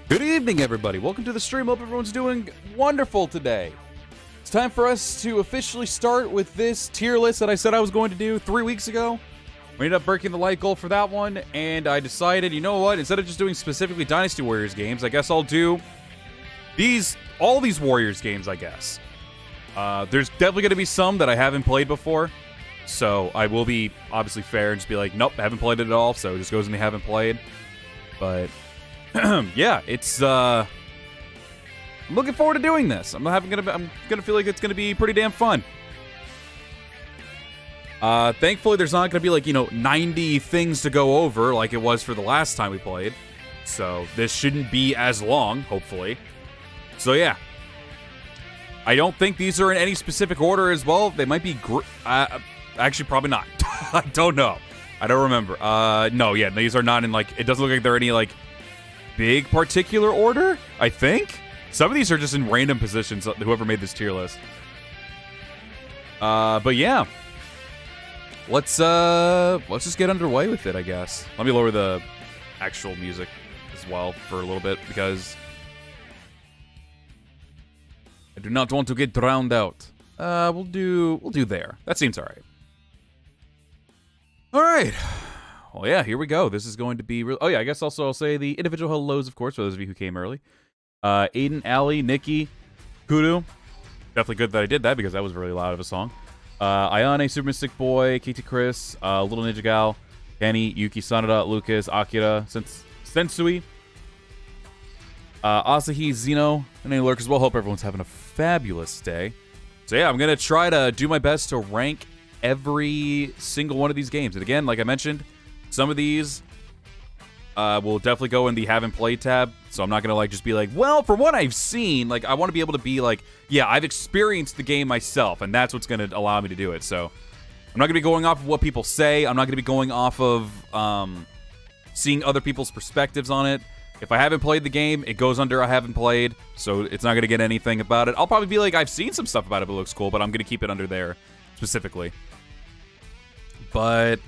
Good evening, everybody. Welcome to the stream. Hope everyone's doing wonderful today. It's time for us to officially start with this tier list that I said I was going to do 3 weeks ago. We ended up breaking the light goal for that one, and I decided, you know what? Instead of just doing specifically Dynasty Warriors games, I guess I'll do all these Warriors games, I guess. There's definitely going to be some that I haven't played before, so I will be obviously fair and just be like, nope, I haven't played it at all, so it just goes in the haven't played. But yeah, it's I'm looking forward to doing this. I'm gonna feel like it's gonna be pretty damn fun. Thankfully, there's not gonna be like 90 things to go over like it was for the last time we played. So this shouldn't be as long, hopefully. So yeah, I don't think these are in any specific order as well. They might be actually probably not. I don't know. I don't remember. No, yeah, these are not in like. It doesn't look like they're any like big particular order, I think. Some of these are just in random positions, whoever made this tier list. But yeah. Let's just get underway with it, I guess. Let me lower the actual music as well for a little bit, because I do not want to get drowned out. We'll do there. That seems alright. Alright. Well, yeah, here we go. This is going to be real. Oh, yeah, I guess also I'll say the individual hellos, of course, for those of you who came early. Aiden, Allie, Nikki, Kudu. Definitely good that I did that because that was really loud of a song. Ayane, Super Mystic Boy, KT Chris, Little Ninja Gal, Kenny, Yuki, Sanada, Lucas, Akira, Sensui, Asahi, Zeno, and any lurkers. Well, hope everyone's having a fabulous day. So yeah, I'm going to try to do my best to rank every single one of these games. And again, like I mentioned, some of these will definitely go in the haven't played tab, so I'm not gonna like just be like, well, from what I've seen, like I want to be able to be like, yeah, I've experienced the game myself, and that's what's gonna allow me to do it. So I'm not gonna be going off of what people say. I'm not gonna be going off of seeing other people's perspectives on it. If I haven't played the game, it goes under I haven't played, so it's not gonna get anything about it. I'll probably be like, I've seen some stuff about it, but it looks cool, but I'm gonna keep it under there specifically. But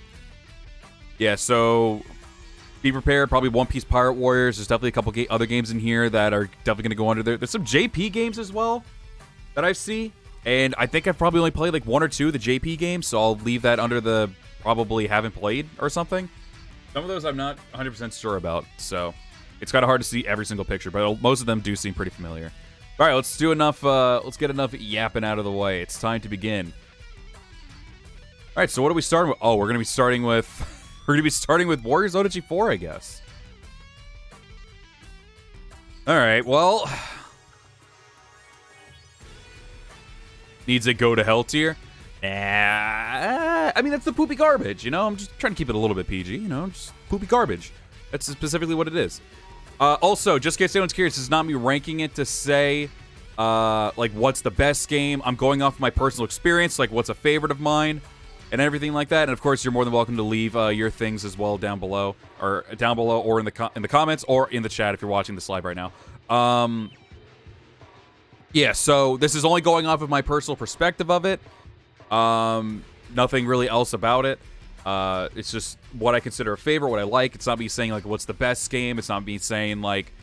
yeah, so be prepared. Probably One Piece Pirate Warriors. There's definitely a couple other games in here that are definitely going to go under there. There's some JP games as well that I see. And I think I've probably only played like one or two of the JP games, so I'll leave that under the probably haven't played or something. Some of those I'm not 100% sure about, so it's kind of hard to see every single picture, but most of them do seem pretty familiar. All right, let's do enough. Let's get enough yapping out of the way. It's time to begin. All right, so what are we starting with? Oh, we're going to be starting with... We're going to be starting with Warriors Orochi 4, I guess. Alright, well... Needs a go to hell tier? I mean, that's the poopy garbage, you know? I'm just trying to keep it a little bit PG, you know? Just poopy garbage. That's specifically what it is. Also, just in case anyone's curious, this is not me ranking it to say, like, what's the best game. I'm going off my personal experience, like, what's a favorite of mine, and everything like that. And of course, you're more than welcome to leave your things as well down below, or in the comments, or in the chat if you're watching this live right now. Yeah, so this is only going off of my personal perspective of it. Nothing really else about it. It's just what I consider a favorite, what I like. It's not me saying like what's the best game. It's not me saying like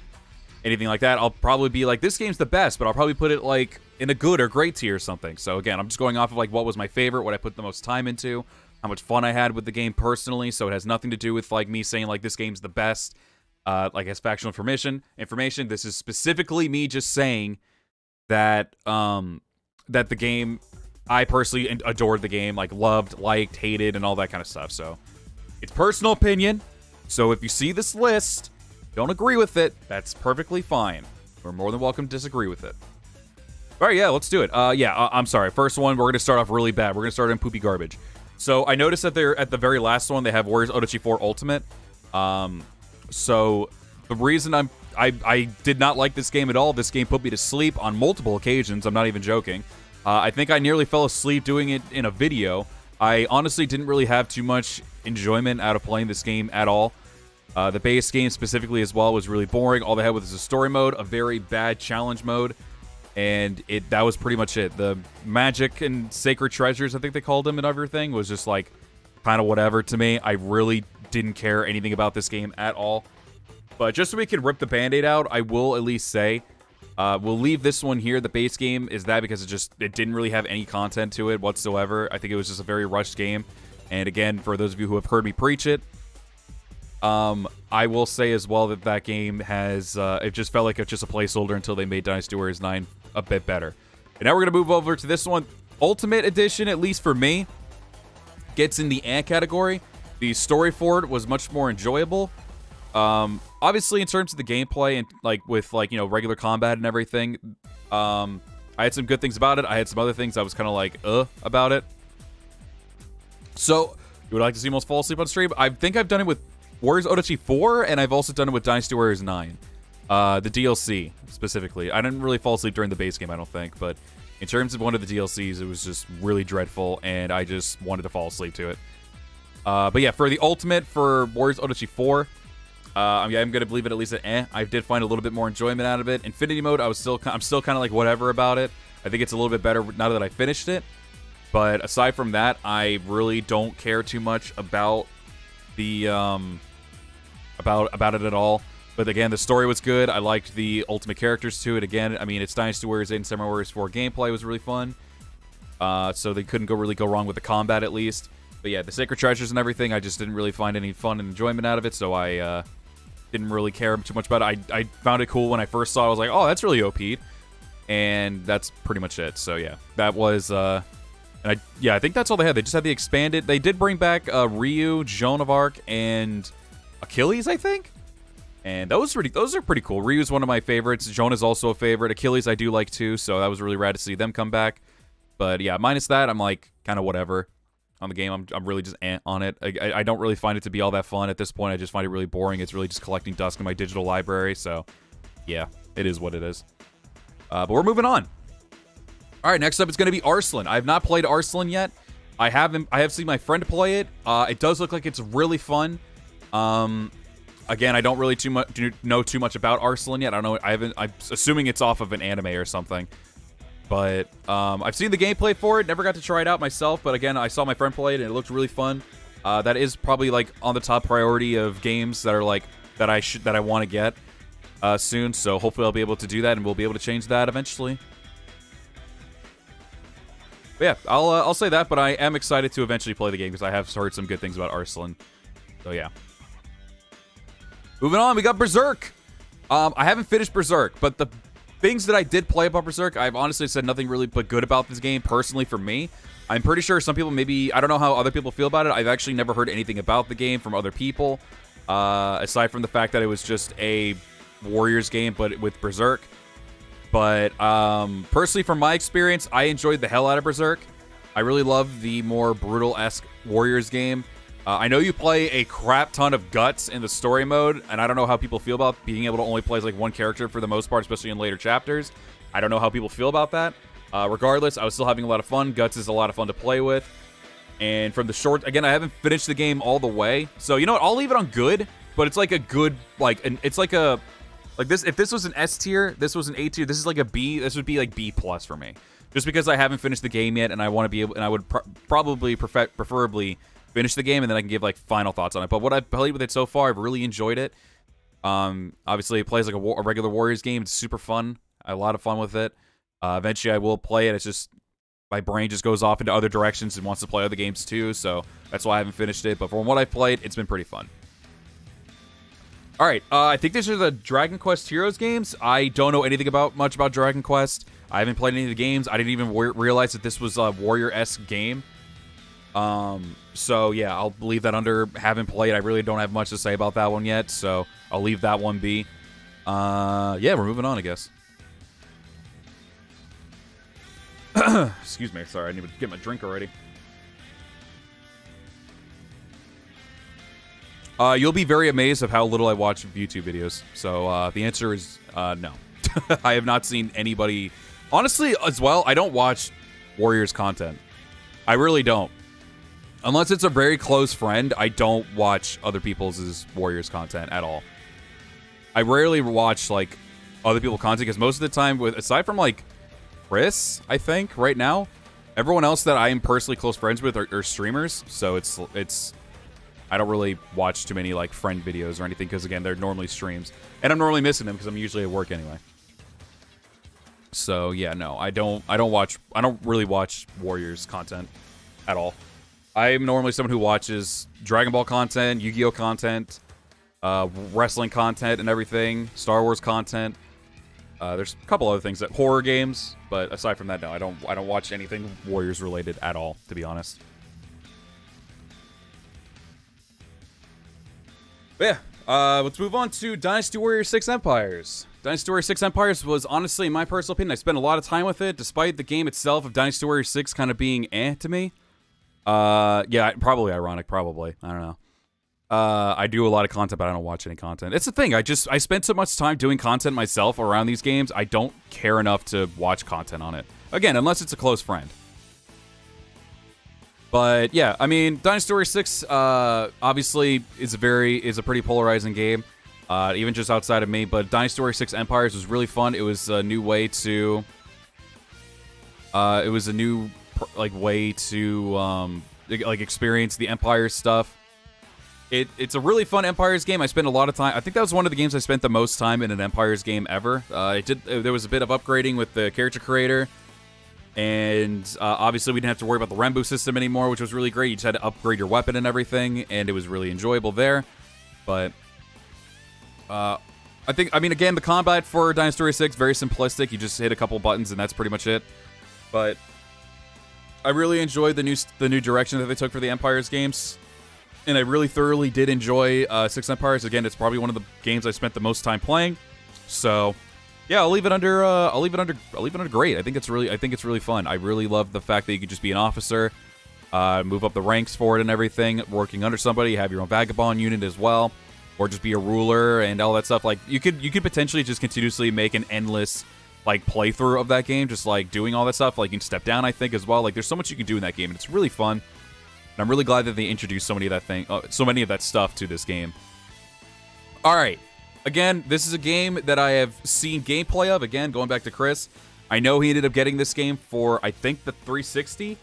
anything like that. I'll probably be like, this game's the best, but I'll probably put it like in a good or great tier or something. So again, I'm just going off of like what was my favorite, what I put the most time into, how much fun I had with the game personally. So it has nothing to do with like me saying like this game's the best, like as factual information. This is specifically me just saying that that the game, I personally adored the game, like loved, liked, hated, and all that kind of stuff. So it's personal opinion. So if you see this list, don't agree with it, that's perfectly fine. We're more than welcome to disagree with it. All right, yeah, let's do it. I'm sorry. First one, we're going to start off really bad. We're going to start in poopy garbage. So I noticed that they're at the very last one, they have Warriors Orochi 4 Ultimate. So the reason I did not like this game at all, this game put me to sleep on multiple occasions. I'm not even joking. I think I nearly fell asleep doing it in a video. I honestly didn't really have too much enjoyment out of playing this game at all. The base game specifically as well was really boring. All they had was a story mode, a very bad challenge mode, and that was pretty much it. The magic and sacred treasures, I think they called them, and everything was just like kind of whatever to me. I really didn't care anything about this game at all. But just so we can rip the Band-Aid out, I will at least say, we'll leave this one here. The base game is that because it didn't really have any content to it whatsoever. I think it was just a very rushed game. And again, for those of you who have heard me preach it, I will say as well that that game has, it just felt like it's just a placeholder until they made Dynasty Warriors 9 a bit better. And now we're going to move over to this one. Ultimate Edition, at least for me, gets in the category. The story for it was much more enjoyable. Obviously, in terms of the gameplay and with regular combat and everything, I had some good things about it. I had some other things I was kind of like, about it. So, you would like to see most fall asleep on stream? I think I've done it with Warriors Orochi 4, and I've also done it with Dynasty Warriors 9. The DLC, specifically. I didn't really fall asleep during the base game, I don't think, but in terms of one of the DLCs, it was just really dreadful, and I just wanted to fall asleep to it. But yeah, for the ultimate, for Warriors Orochi 4, I'm going to believe it at least at I did find a little bit more enjoyment out of it. Infinity mode, I'm still kind of like whatever about it. I think it's a little bit better now that I finished it. But aside from that, I really don't care too much about the about it at all. But again, the story was good. I liked the ultimate characters to it. Again, I mean, it's Dynasty Warriors 8 and Samurai Warriors 4 gameplay was really fun. So they couldn't really go wrong with the combat at least. But yeah, the sacred treasures and everything, I just didn't really find any fun and enjoyment out of it. So I didn't really care too much about it. I found it cool when I first saw it. I was like, oh, that's really OP. And that's pretty much it. So yeah, that was... I think that's all they had. They just had the expanded... They did bring back Ryu, Joan of Arc, and Achilles, I think? And those are pretty cool. Ryu's one of my favorites. Joan is also a favorite. Achilles I do like too, so that was really rad to see them come back. But yeah, minus that, I'm like kind of whatever on the game. I'm really just on it. I don't really find it to be all that fun at this point. I just find it really boring. It's really just collecting dust in my digital library. So yeah, it is what it is. But we're moving on. All right, next up is going to be Arslan. I have not played Arslan yet. I have seen my friend play it. It does look like it's really fun. Again, I don't really know too much about Arslan yet. I don't know. I'm assuming it's off of an anime or something. But I've seen the gameplay for it. Never got to try it out myself. But again, I saw my friend play it and it looked really fun. That is probably like on the top priority of games that are like that I want to get soon. So hopefully I'll be able to do that and we'll be able to change that eventually. But yeah, I'll say that. But I am excited to eventually play the game because I have heard some good things about Arslan. So yeah. Moving on, we got Berserk. I haven't finished Berserk, but the things that I did play about Berserk, I've honestly said nothing really but good about this game, personally, for me. I'm pretty sure some people maybe... I don't know how other people feel about it. I've actually never heard anything about the game from other people, aside from the fact that it was just a Warriors game, but with Berserk. But personally, from my experience, I enjoyed the hell out of Berserk. I really love the more brutal-esque Warriors game. I know you play a crap ton of guts in the story mode, and I don't know how people feel about being able to only play as like one character for the most part, especially in later chapters. I don't know how people feel about that. Regardless, I was still having a lot of fun. Guts is a lot of fun to play with. And from the short... Again, I haven't finished the game all the way. So, you know what? I'll leave it on good, but it's like a good... it's like a... Like this, if this was an S tier, this was an A tier, this is like a B, this would be like B+ for me. Just because I haven't finished the game yet, and I want to be able... And I would preferably finish the game, and then I can give like final thoughts on it. But what I've played with it so far, I've really enjoyed it. Obviously, it plays like a regular Warriors game. It's super fun. I had a lot of fun with it. Eventually, I will play it. It's just my brain just goes off into other directions and wants to play other games too. So that's why I haven't finished it. But from what I've played, it's been pretty fun. All right, I think these are the Dragon Quest Heroes games. I don't know anything much about Dragon Quest. I haven't played any of the games. I didn't even realize that this was a Warrior-esque game. So yeah, I'll leave that under haven't played. I really don't have much to say about that one yet, so I'll leave that one be. Yeah, we're moving on, I guess. Excuse me, sorry, I need to get my drink already. You'll be very amazed of how little I watch YouTube videos. So, the answer is, no. I have not seen anybody... Honestly, as well, I don't watch Warriors content. I really don't. Unless it's a very close friend, I don't watch other people's Warriors content at all. I rarely watch, like, other people's content, because most of the time, aside from, like, Chris, I think, right now, everyone else that I am personally close friends with are streamers, so it's I don't really watch too many like friend videos or anything because again, they're normally streams, and I'm normally missing them because I'm usually at work anyway. So yeah, no, I don't really watch Warriors content at all. I'm normally someone who watches Dragon Ball content, Yu-Gi-Oh content, wrestling content and everything, Star Wars content. There's a couple other things, that horror games, but aside from that, no, I don't watch anything Warriors related at all, to be honest. But yeah, let's move on to Dynasty Warriors 6 Empires. Dynasty Warriors 6 Empires was honestly, in my personal opinion, I spent a lot of time with it, despite the game itself of Dynasty Warriors 6 kind of being to me. Yeah, probably ironic, probably. I don't know. I do a lot of content, but I don't watch any content. It's the thing, I spend so much time doing content myself around these games, I don't care enough to watch content on it. Again, unless it's a close friend. But yeah, I mean, Dynasty Warriors 6, obviously, is a pretty polarizing game, even just outside of me. But Dynasty Warriors 6 Empires was really fun. It was a new way to, experience the Empires stuff. It's a really fun Empires game. I spent a lot of time. I think that was one of the games I spent the most time in an Empires game ever. There was a bit of upgrading with the character creator. And obviously, we didn't have to worry about the Renbu system anymore, which was really great. You just had to upgrade your weapon and everything, and it was really enjoyable there. But I mean, again, the combat for Dynasty Warriors 6 very simplistic. You just hit a couple buttons, and that's pretty much it. But I really enjoyed the new direction that they took for the Empires games, and I really thoroughly did enjoy 6 Empires. Again, it's probably one of the games I spent the most time playing. So. Yeah, I'll leave it under great. I think it's really fun. I really love the fact that you can just be an officer, move up the ranks for it and everything, working under somebody, have your own vagabond unit as well, or just be a ruler and all that stuff. Like you could potentially just continuously make an endless like playthrough of that game, just like doing all that stuff. Like you can step down, I think, as well. Like there's so much you can do in that game, and it's really fun. And I'm really glad that they introduced so many of that stuff to this game. All right. Again, this is a game that I have seen gameplay of. Again, going back to Chris, I know he ended up getting this game for, I think, the 360,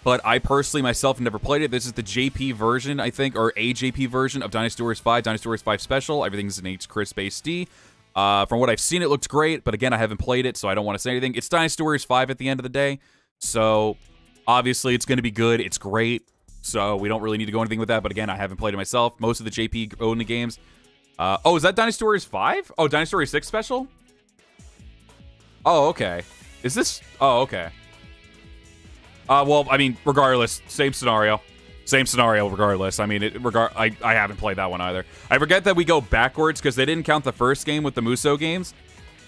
but I personally, myself, never played it. This is the JP version, I think, or a JP version of Dynasty Warriors 5, Dynasty Warriors 5 Special. Everything's in HD. From what I've seen, it looked great, but again, I haven't played it, so I don't want to say anything. It's Dynasty Warriors 5 at the end of the day, so obviously it's going to be good. It's great, so we don't really need to go anything with that, but again, I haven't played it myself. Most of the JP-only games... oh, is that Dynasty Warriors 5? Oh, Dynasty Warriors 6 special? Oh, okay. Is this... Oh, okay. Well, I mean, regardless, same scenario. Same scenario, regardless. I mean, I haven't played that one either. I forget that we go backwards, because they didn't count the first game with the Muso games.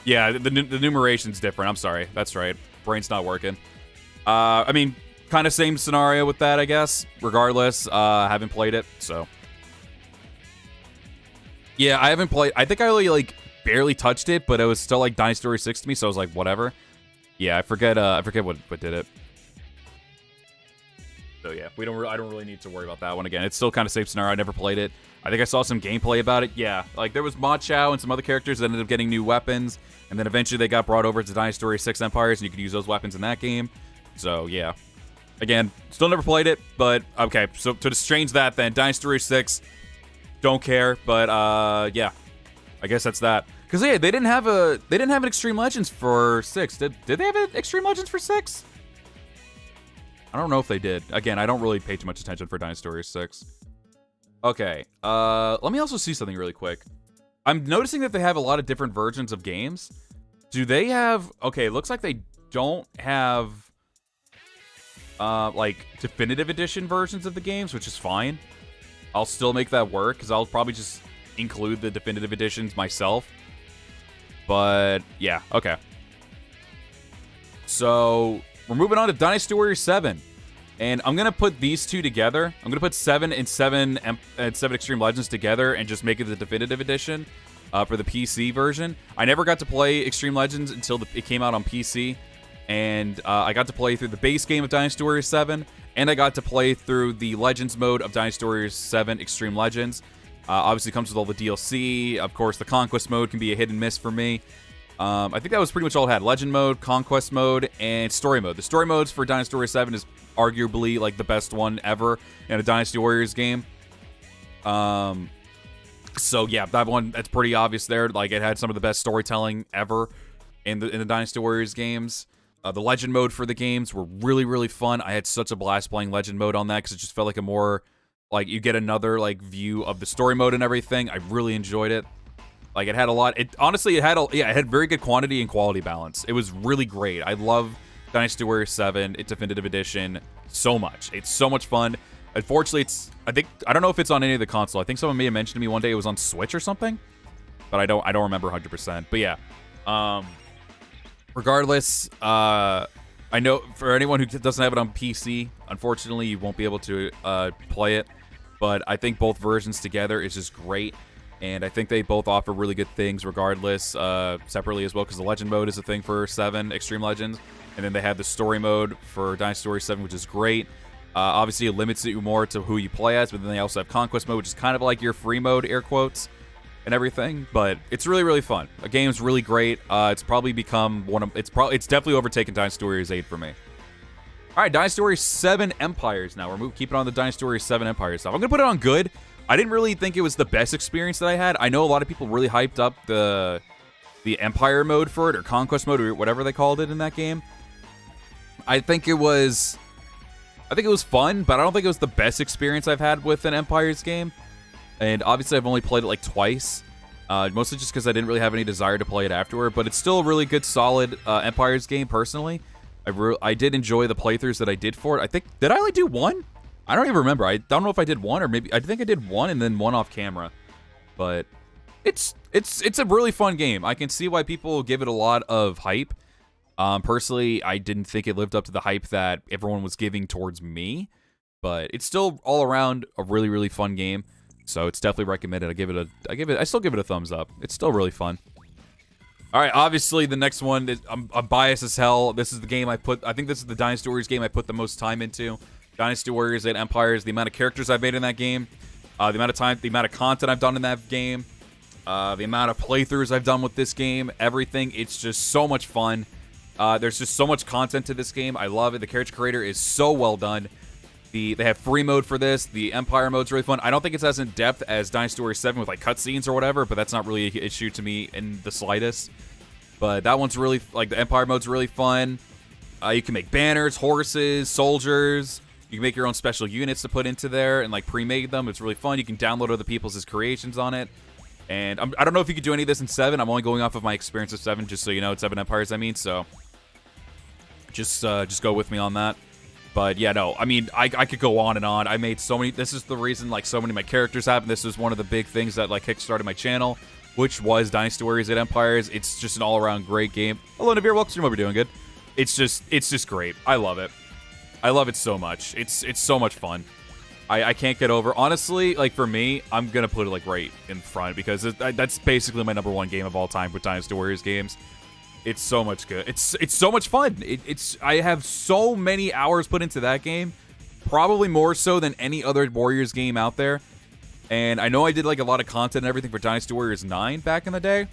Yeah, the numeration's different. I'm sorry. That's right. Brain's not working. I mean, kind of same scenario with that, I guess. Regardless, haven't played it, so... Yeah, I haven't played... I think I only, like, barely touched it, but it was still, like, Dynasty Warriors 6 to me, so I was like, whatever. Yeah, I forget what did it. So, yeah, I don't really need to worry about that one again. It's still kind of same scenario. I never played it. I think I saw some gameplay about it. Yeah, like, there was Ma Chao and some other characters that ended up getting new weapons, and then eventually they got brought over to Dynasty Warriors 6 Empires, and you could use those weapons in that game. So, yeah. Again, still never played it, but, okay, so to change that, then, Dynasty Warriors 6... Don't care, but yeah, I guess that's that. Because yeah, they didn't have an Extreme Legends for 6. Did they have an Extreme Legends for 6? I don't know if they did. Again, I don't really pay too much attention for Dynasty Warriors 6. Okay, let me also see something really quick. I'm noticing that they have a lot of different versions of games. Do they have... Okay, it looks like they don't have like definitive edition versions of the games, which is fine. I'll still make that work, because I'll probably just include the definitive editions myself. But, yeah, okay. So, we're moving on to Dynasty Warriors 7. And I'm going to put these two together. I'm going to put 7 and 7 Extreme Legends together and just make it the definitive edition for the PC version. I never got to play Extreme Legends until it came out on PC. And I got to play through the base game of Dynasty Warriors 7. And I got to play through the Legends mode of Dynasty Warriors 7 Extreme Legends. Obviously, comes with all the DLC. Of course, the Conquest mode can be a hit and miss for me. I think that was pretty much all it had. Legend mode, Conquest mode, and Story mode. The Story modes for Dynasty Warriors 7 is arguably like the best one ever in a Dynasty Warriors game. So yeah, that one, that's pretty obvious there. Like, it had some of the best storytelling ever in the Dynasty Warriors games. The Legend mode for the games were really, really fun. I had such a blast playing Legend mode on that because it just felt like a more, like, you get another, like, view of the story mode and everything. I really enjoyed it. Like, it had a lot. Honestly, it had very good quantity and quality balance. It was really great. I love Dynasty Warriors 7, its Definitive Edition, so much. It's so much fun. Unfortunately, I don't know if it's on any of the console. I think someone may have mentioned to me one day it was on Switch or something, but I don't remember 100%. But yeah, regardless, I know for anyone who doesn't have it on PC, unfortunately, you won't be able to play it. But I think both versions together is just great, and I think they both offer really good things, regardless, separately as well, because the Legend mode is a thing for 7 Extreme Legends, and then they have the story mode for Dynasty Warriors 7, which is great. Obviously, it limits you more to who you play as, but then they also have Conquest mode, which is kind of like your free mode, air quotes, and everything. But it's really, really fun. The game's really great. It's probably become it's definitely overtaken Dynasty Warriors 8 for me. All right, Dynasty Warriors 7 Empires now. We're keeping on the Dynasty Warriors 7 Empires stuff. I'm going to put it on good. I didn't really think it was the best experience that I had. I know a lot of people really hyped up the Empire mode for it, or Conquest mode, or whatever they called it in that game. I think it was fun, but I don't think it was the best experience I've had with an Empires game. And obviously, I've only played it like twice, mostly just because I didn't really have any desire to play it afterward. But it's still a really good, solid Empires game, personally. I did enjoy the playthroughs that I did for it. Did I only do one? I don't even remember. I don't know if I did one, or maybe I think I did one and then one off camera. But it's a really fun game. I can see why people give it a lot of hype. Personally, I didn't think it lived up to the hype that everyone was giving towards me, but it's still all around a really, really fun game. So it's definitely recommended. I still give it a thumbs up. It's still really fun. All right, obviously the next one is, I'm biased as hell. This is the game I think this is the Dynasty Warriors game I put the most time into. Dynasty Warriors 8 Empires, the amount of characters I've made in that game, the amount of time, the amount of content I've done in that game, the amount of playthroughs I've done with this game, everything. It's just so much fun. There's just so much content to this game. I love it. The character creator is so well done. They have free mode for this. The Empire mode's really fun. I don't think it's as in-depth as Dynasty Warriors 7 with like cutscenes or whatever, but that's not really an issue to me in the slightest. But that one's really, like, the Empire mode's really fun. You can make banners, horses, soldiers. You can make your own special units to put into there and, like, pre-made them. It's really fun. You can download other people's creations on it. And I don't know if you could do any of this in 7. I'm only going off of my experience with 7, just so you know. It's 7 Empires, I mean, so just go with me on that. But yeah, no, I mean, I could go on and on. I made so many. This is the reason, like, so many of my characters happened. This was one of the big things that, like, kickstarted my channel, which was Dynasty Warriors 8 Empires. It's just an all-around great game. Hello, Navir. Welcome to your We're doing good. It's just great. I love it. I love it so much. It's so much fun. I can't get over. Honestly, like, for me, I'm gonna put it, like, right in front, because that's basically my #1 game of all time with Dynasty Warriors games. It's so much good. It's so much fun. I have so many hours put into that game, probably more so than any other Warriors game out there. And I know I did, like, a lot of content and everything for Dynasty Warriors 9 back in the day,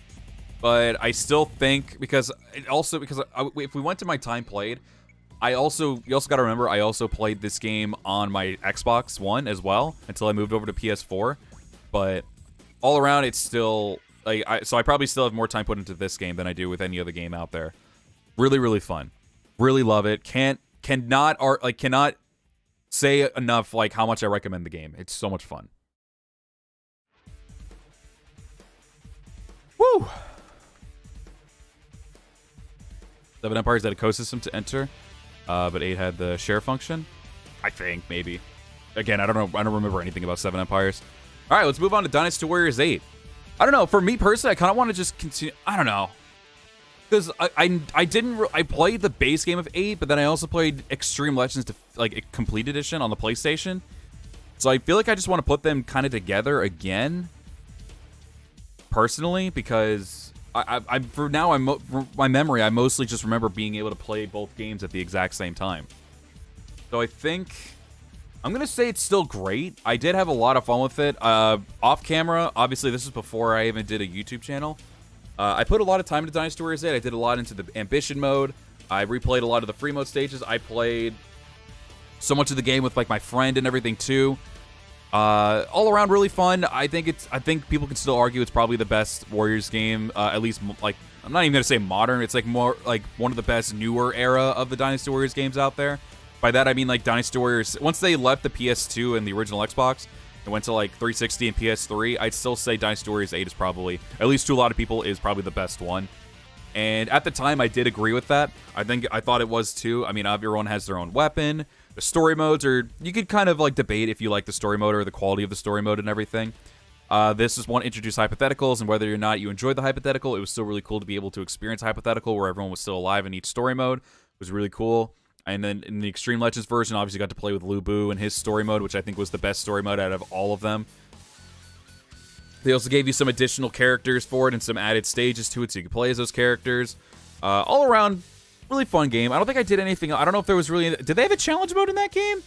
but I still think, because if we went to my time played, you also got to remember, I also played this game on my Xbox One as well until I moved over to PS4. But all around, it's still, like, so I probably still have more time put into this game than I do with any other game out there. Really, really fun. Really love it. Cannot say enough, like, how much I recommend the game. It's so much fun. Woo! 7 Empires had a ecosystem to enter, but 8 had the share function. I think, maybe. Again, I don't know. I don't remember anything about 7 Empires. All right, let's move on to Dynasty Warriors 8. I don't know. For me personally, I kind of want to just continue. I don't know, because I played the base game of 8, but then I also played Extreme Legends to, like, a complete edition on the PlayStation. So I feel like I just want to put them kind of together again, personally, because for now, my memory, I mostly just remember being able to play both games at the exact same time. So I think I'm going to say it's still great. I did have a lot of fun with it. Off camera, obviously, this is before I even did a YouTube channel. I put a lot of time into Dynasty Warriors 8. I did a lot into the Ambition mode. I replayed a lot of the free mode stages. I played so much of the game with, like, my friend and everything, too. All around really fun. I think people can still argue it's probably the best Warriors game. At least like I'm not even gonna say modern. It's like more like one of the best newer era of the Dynasty Warriors games out there. By that I mean like Dynasty Warriors. Once they left the PS2 and the original Xbox, it went to like 360 and PS3. I'd still say Dynasty Warriors 8 is probably, at least to a lot of people, is probably the best one. And at the time, I did agree with that. I thought it was too. I mean, everyone has their own weapon. The story modes are, you could kind of like debate if you like the story mode or the quality of the story mode and everything. This is one introduce hypotheticals, and whether or not you enjoyed the hypothetical, it was still really cool to be able to experience hypothetical where everyone was still alive in each story mode. It was really cool. And then in the Extreme Legends version, obviously got to play with Lu Bu and his story mode, which I think was the best story mode out of all of them. They also gave you some additional characters for it and some added stages to it so you could play as those characters. All around, really fun game. I don't think I did anything. I don't know if there was really... Did they have a challenge mode in that game?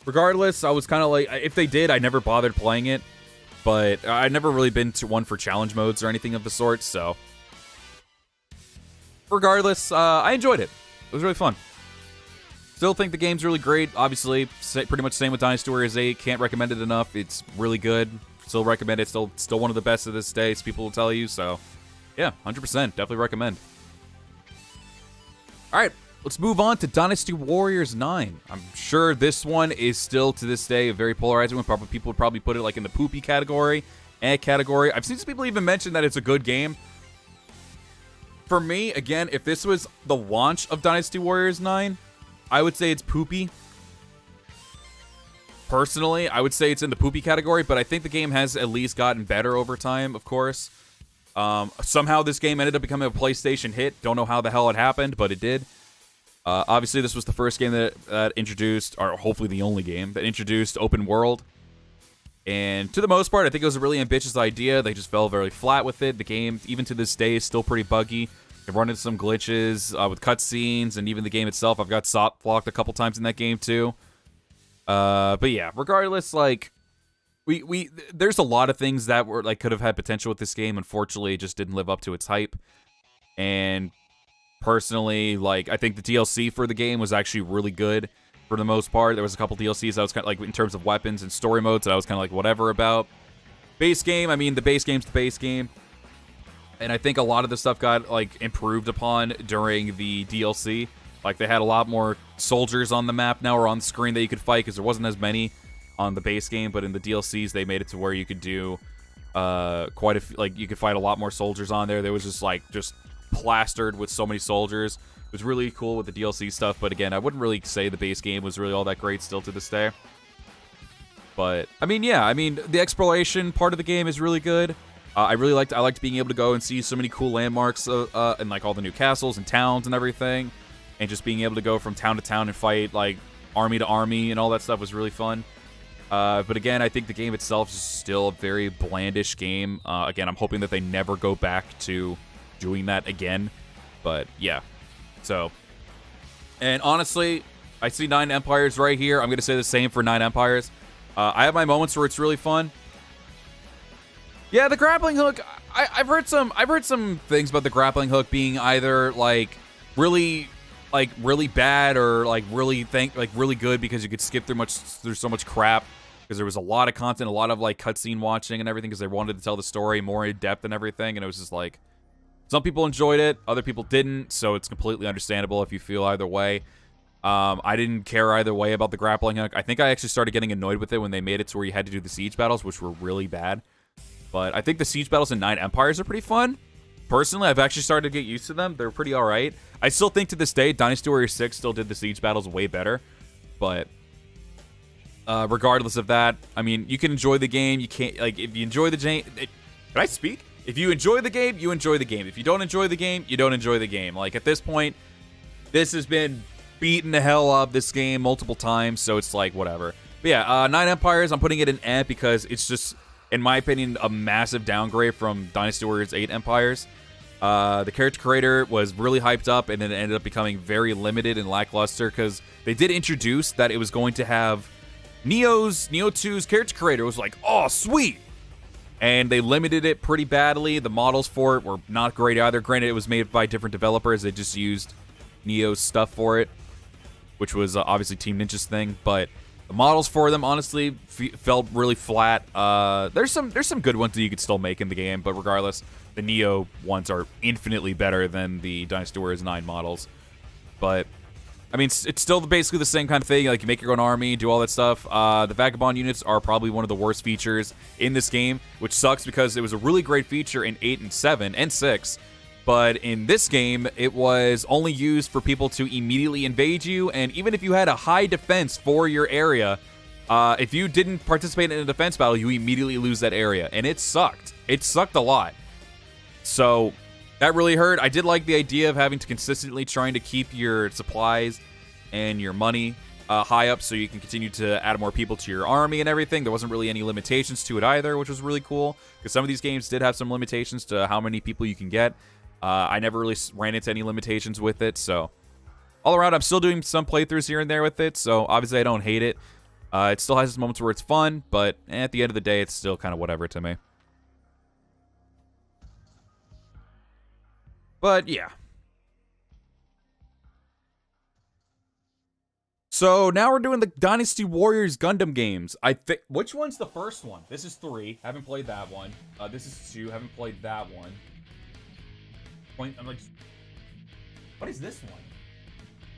Regardless, I was kind of like... If they did, I never bothered playing it. But I've never really been to one for challenge modes or anything of the sort, so... Regardless, I enjoyed it. It was really fun. Still think the game's really great. Obviously, pretty much same with Dynasty Warriors 8. Can't recommend it enough. It's really good. Still recommend it. Still one of the best of this day, as people will tell you. So, yeah, 100%. Definitely recommend. All right, let's move on to Dynasty Warriors 9. I'm sure this one is still, to this day, a very polarizing one. Probably people would probably put it like in the poopy category, category. I've seen some people even mention that it's a good game. For me, again, if this was the launch of Dynasty Warriors 9, I would say it's poopy. Personally, I would say it's in the poopy category, but I think the game has at least gotten better over time, of course. Somehow this game ended up becoming a PlayStation hit. Don't know how the hell it happened, but it did. Obviously, this was the first game that introduced, or hopefully the only game, that introduced open world. And to the most part, I think it was a really ambitious idea. They just fell very flat with it. The game, even to this day, is still pretty buggy. I've run into some glitches with cutscenes, and even the game itself. I've got soft locked a couple times in that game too. But yeah, regardless, like there's a lot of things that were like could have had potential with this game. Unfortunately, it just didn't live up to its hype. And personally, like I think the DLC for the game was actually really good for the most part. There was a couple DLCs that was kind of like in terms of weapons and story modes that I was kind of like whatever about. Base game, I mean the base game's the base game. And I think a lot of the stuff got like improved upon during the DLC. Like they had a lot more soldiers on the map now or on the screen that you could fight because there wasn't as many on the base game. But in the DLCs, they made it to where you could do quite a few, like you could fight a lot more soldiers on there. There was just plastered with so many soldiers. It was really cool with the DLC stuff. But again, I wouldn't really say the base game was really all that great still to this day. But I mean, yeah, I mean the exploration part of the game is really good. I liked being able to go and see so many cool landmarks and like all the new castles and towns and everything, and just being able to go from town to town and fight like army to army and all that stuff was really fun. But again, I think the game itself is still a very blandish game. Again, I'm hoping that they never go back to doing that again. But yeah, so and honestly, I see 9 Empires right here. I'm gonna say the same for 9 Empires. I have my moments where it's really fun. Yeah, the grappling hook. I've heard some things about the grappling hook being either like really bad or like really good because you could skip through so much crap because there was a lot of content, a lot of like cutscene watching and everything because they wanted to tell the story more in depth and everything, and it was just like some people enjoyed it, other people didn't, so it's completely understandable if you feel either way. I didn't care either way about the grappling hook. I think I actually started getting annoyed with it when they made it to where you had to do the siege battles, which were really bad. But I think the siege battles in 9 Empires are pretty fun. Personally, I've actually started to get used to them. They're pretty alright. I still think to this day, Dynasty Warriors 6 still did the siege battles way better. But regardless of that, I mean, you can enjoy the game. You can't, like, if you enjoy the game... Can I speak? If you enjoy the game, you enjoy the game. If you don't enjoy the game, you don't enjoy the game. Like, at this point, this has been beaten the hell up, this game, multiple times. So it's like, whatever. But yeah, 9 Empires, I'm putting it in Eh because it's just... in my opinion, a massive downgrade from Dynasty Warriors 8 Empires. The character creator was really hyped up, and then it ended up becoming very limited and lackluster because they did introduce that it was going to have Neo 2's character creator was like, oh, sweet. And they limited it pretty badly. The models for it were not great either. Granted, it was made by different developers. They just used Neo's stuff for it, which was obviously Team Ninja's thing, but The models for them, honestly, felt really flat. There's some good ones that you could still make in the game, but regardless, the Neo ones are infinitely better than the Dynasty Warriors 9 models. But I mean, it's still basically the same kind of thing. Like, you make your own army, do all that stuff. The Vagabond units are probably one of the worst features in this game, which sucks because it was a really great feature in 8 and 7 and 6. But in this game, it was only used for people to immediately invade you, and even if you had a high defense for your area, if you didn't participate in a defense battle, you immediately lose that area, and it sucked. It sucked a lot. So that really hurt. I did like the idea of having to consistently trying to keep your supplies and your money high up so you can continue to add more people to your army and everything. There wasn't really any limitations to it either, which was really cool, because some of these games did have some limitations to how many people you can get. I never really ran into any limitations with it, so all around, I'm still doing some playthroughs here and there with it, so obviously I don't hate it. It still has its moments where it's fun, but at the end of the day, it's still kind of whatever to me. But yeah. So now we're doing the Dynasty Warriors Gundam games. I think, which one's the first one? This is 3. Haven't played that one. This is 2. Haven't played that one. I'm like, what is this one?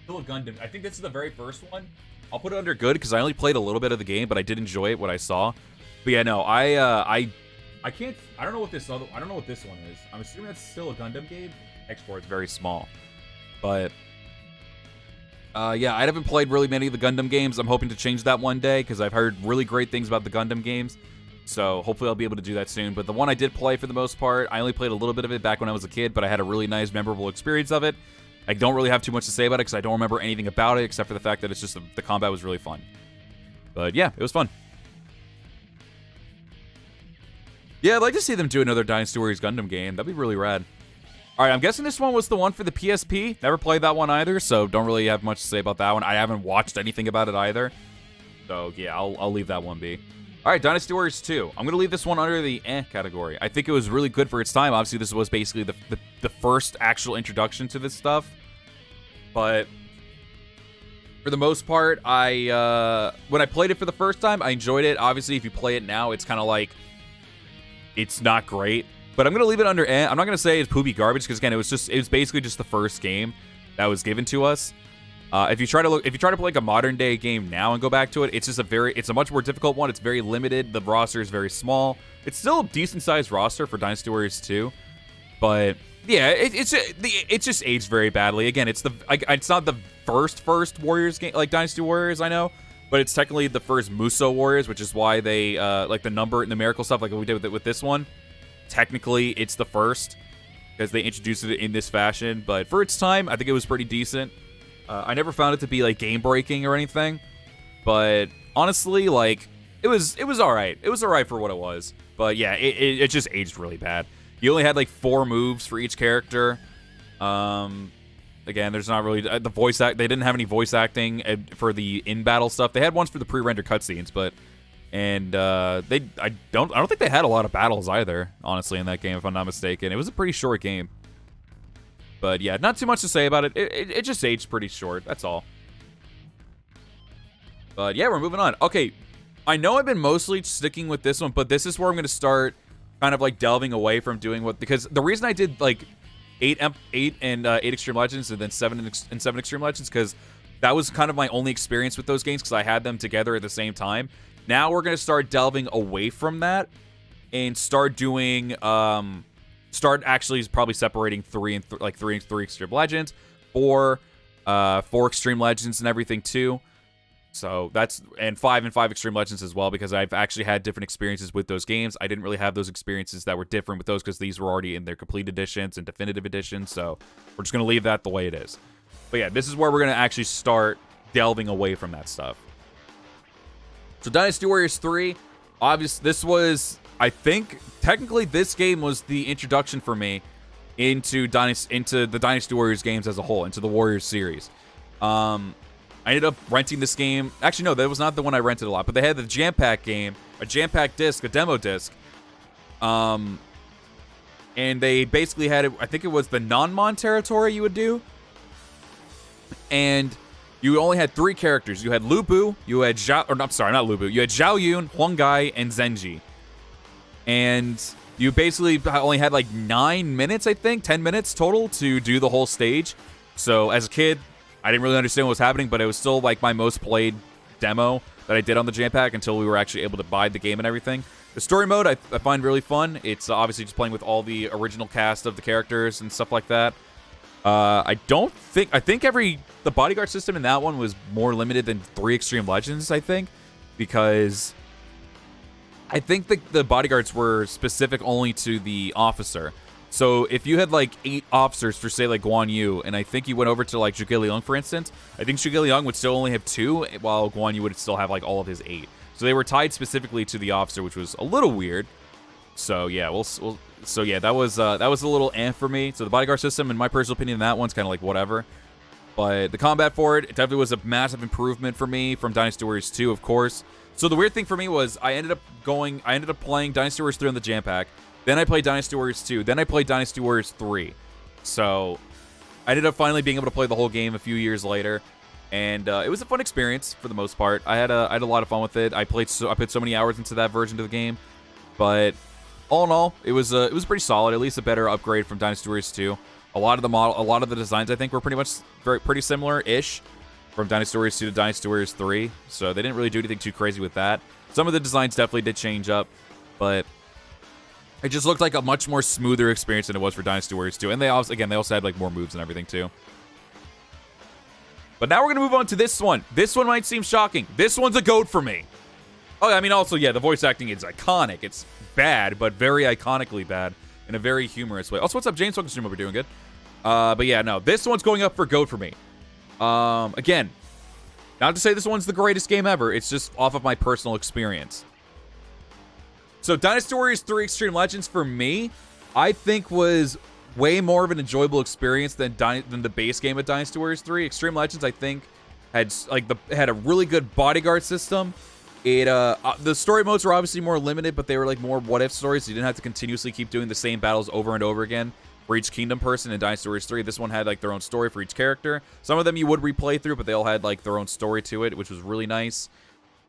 Still a Gundam. I think this is the very first one. I'll put it under good because I only played a little bit of the game, but I did enjoy it, what I saw. But yeah, no, I can't. I don't know what this one is. I'm assuming that's still a Gundam game. Export's very small, but yeah, I haven't played really many of the Gundam games. I'm hoping to change that one day because I've heard really great things about the Gundam games. So hopefully I'll be able to do that soon. But the one I did play for the most part, I only played a little bit of it back when I was a kid, but I had a really nice, memorable experience of it. I don't really have too much to say about it because I don't remember anything about it except for the fact that it's just the combat was really fun. But yeah, it was fun. Yeah, I'd like to see them do another Dynasty Warriors Gundam game. That'd be really rad. All right, I'm guessing this one was the one for the PSP. Never played that one either, so don't really have much to say about that one. I haven't watched anything about it either. So yeah, I'll leave that one be. All right, Dynasty Warriors 2. I'm going to leave this one under the category. I think it was really good for its time. Obviously, this was basically the first actual introduction to this stuff. But for the most part, when I played it for the first time, I enjoyed it. Obviously, if you play it now, it's kind of like, it's not great. But I'm going to leave it under I'm not going to say it's poopy garbage, because again, it was basically just the first game that was given to us. If you try to play like a modern day game now and go back to it, it's a much more difficult one. It's very limited. The roster is very small. It's still a decent sized roster for Dynasty Warriors 2, but yeah, it just aged very badly. Again, it's not the first Warriors game like Dynasty Warriors, I know, but it's technically the first Muso Warriors, which is why they like the numerical stuff like we did with this one. Technically, it's the first because they introduced it in this fashion, but for its time, I think it was pretty decent. I never found it to be like game breaking or anything, but honestly, like it was all right. It was all right for what it was. But yeah, it just aged really bad. You only had like 4 moves for each character. Again, there's not really the voice act. They didn't have any voice acting for the in battle stuff. They had ones for the pre-rendered cutscenes, but I don't think they had a lot of battles either. Honestly, in that game, if I'm not mistaken, it was a pretty short game. But yeah, not too much to say about it. It just aged pretty short. That's all. But yeah, we're moving on. Okay, I know I've been mostly sticking with this one, but this is where I'm going to start kind of like delving away from doing because the reason I did like 8 and 8 Extreme Legends and then 7 and 7 Extreme Legends, because that was kind of my only experience with those games because I had them together at the same time. Now we're going to start delving away from that and start doing start actually probably separating 3 and 3 Extreme Legends, 4 Extreme Legends and everything too. So that's, and 5 and 5 Extreme Legends as well, because I've actually had different experiences with those games. I didn't really have those experiences that were different with those because these were already in their complete editions and definitive editions. So we're just going to leave that the way it is. But yeah, this is where we're going to actually start delving away from that stuff. So Dynasty Warriors 3, obviously this was, I think, technically this game was the introduction for me into the Dynasty Warriors games as a whole, into the Warriors series. I ended up renting this game. Actually, no, that was not the one I rented a lot, but they had the Jam Pack game, a Jam Pack disc, a demo disc. And they basically had it, I think it was the non-Mon territory you would do. And you only had 3 characters. You had Lu Bu, you had Zhao, or I'm sorry, not Lu Bu. You had Zhao Yun, Huang Gai, and Zenji. And you basically only had like 9 minutes, I think, 10 minutes total to do the whole stage. So as a kid, I didn't really understand what was happening, but it was still like my most played demo that I did on the Jam Pack until we were actually able to buy the game and everything. The story mode I find really fun. It's obviously just playing with all the original cast of the characters and stuff like that. I think the bodyguard system in that one was more limited than 3 Extreme Legends, I think, because I think the bodyguards were specific only to the officer. So if you had like 8 officers for say like Guan Yu, and I think you went over to like Zhuge Liang, for instance, I think Zhuge Liang would still only have 2, while Guan Yu would still have like all of his 8. So they were tied specifically to the officer, which was a little weird. So yeah, that was a little for me. So the bodyguard system, in my personal opinion, that one's kind of like whatever. But the combat for it definitely was a massive improvement for me from Dynasty Warriors 2, of course. So the weird thing for me was I ended up playing Dynasty Warriors 3 on the Jam Pack. Then I played Dynasty Warriors 2. Then I played Dynasty Warriors 3. So I ended up finally being able to play the whole game a few years later. And it was a fun experience for the most part. I had a lot of fun with it. I put so many hours into that version of the game. But all in all, it was pretty solid. At least a better upgrade from Dynasty Warriors 2. A lot of the designs I think were pretty similar-ish from Dynasty Warriors 2 to Dynasty Warriors 3. So they didn't really do anything too crazy with that. Some of the designs definitely did change up, but it just looked like a much more smoother experience than it was for Dynasty Warriors 2. And they also had like more moves and everything too. But now we're going to move on to this one. This one might seem shocking. This one's a GOAT for me. Oh, I mean, also, yeah, the voice acting is iconic. It's bad, but very iconically bad in a very humorous way. Also, what's up, James? Welcome to stream. Hope you're doing good. But yeah, no, this one's going up for GOAT for me. Again, not to say this one's the greatest game ever. It's just off of my personal experience. So Dynasty Warriors 3 Extreme Legends for me, I think was way more of an enjoyable experience than the base game of Dynasty Warriors 3. Extreme Legends, I think, had a really good bodyguard system. The story modes were obviously more limited, but they were like more what-if stories. So you didn't have to continuously keep doing the same battles over and over again for each kingdom person. In Dynasty Warriors 3, this one had like their own story for each character. Some of them you would replay through, but they all had like their own story to it, which was really nice.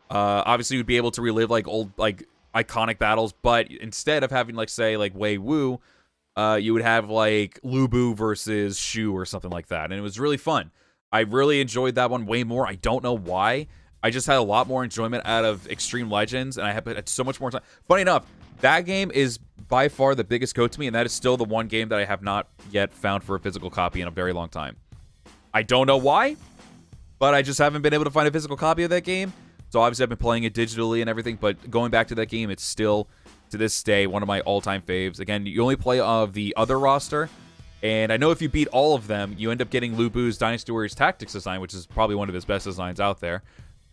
Obviously, you'd be able to relive like old like iconic battles, but instead of having like say like Wei Wu, you would have like Lu Bu versus Shu or something like that, and it was really fun. I really enjoyed that one way more. I don't know why. I just had a lot more enjoyment out of Extreme Legends, and I had so much more time. Funny enough, that game is by far the biggest GOAT to me, and that is still the one game that I have not yet found for a physical copy in a very long time. I don't know why, but I just haven't been able to find a physical copy of that game. So obviously I've been playing it digitally and everything, but going back to that game, it's still, to this day, one of my all-time faves. Again, you only play of the other roster, and I know if you beat all of them, you end up getting Lu Bu's Dynasty Warriors Tactics design, which is probably one of his best designs out there.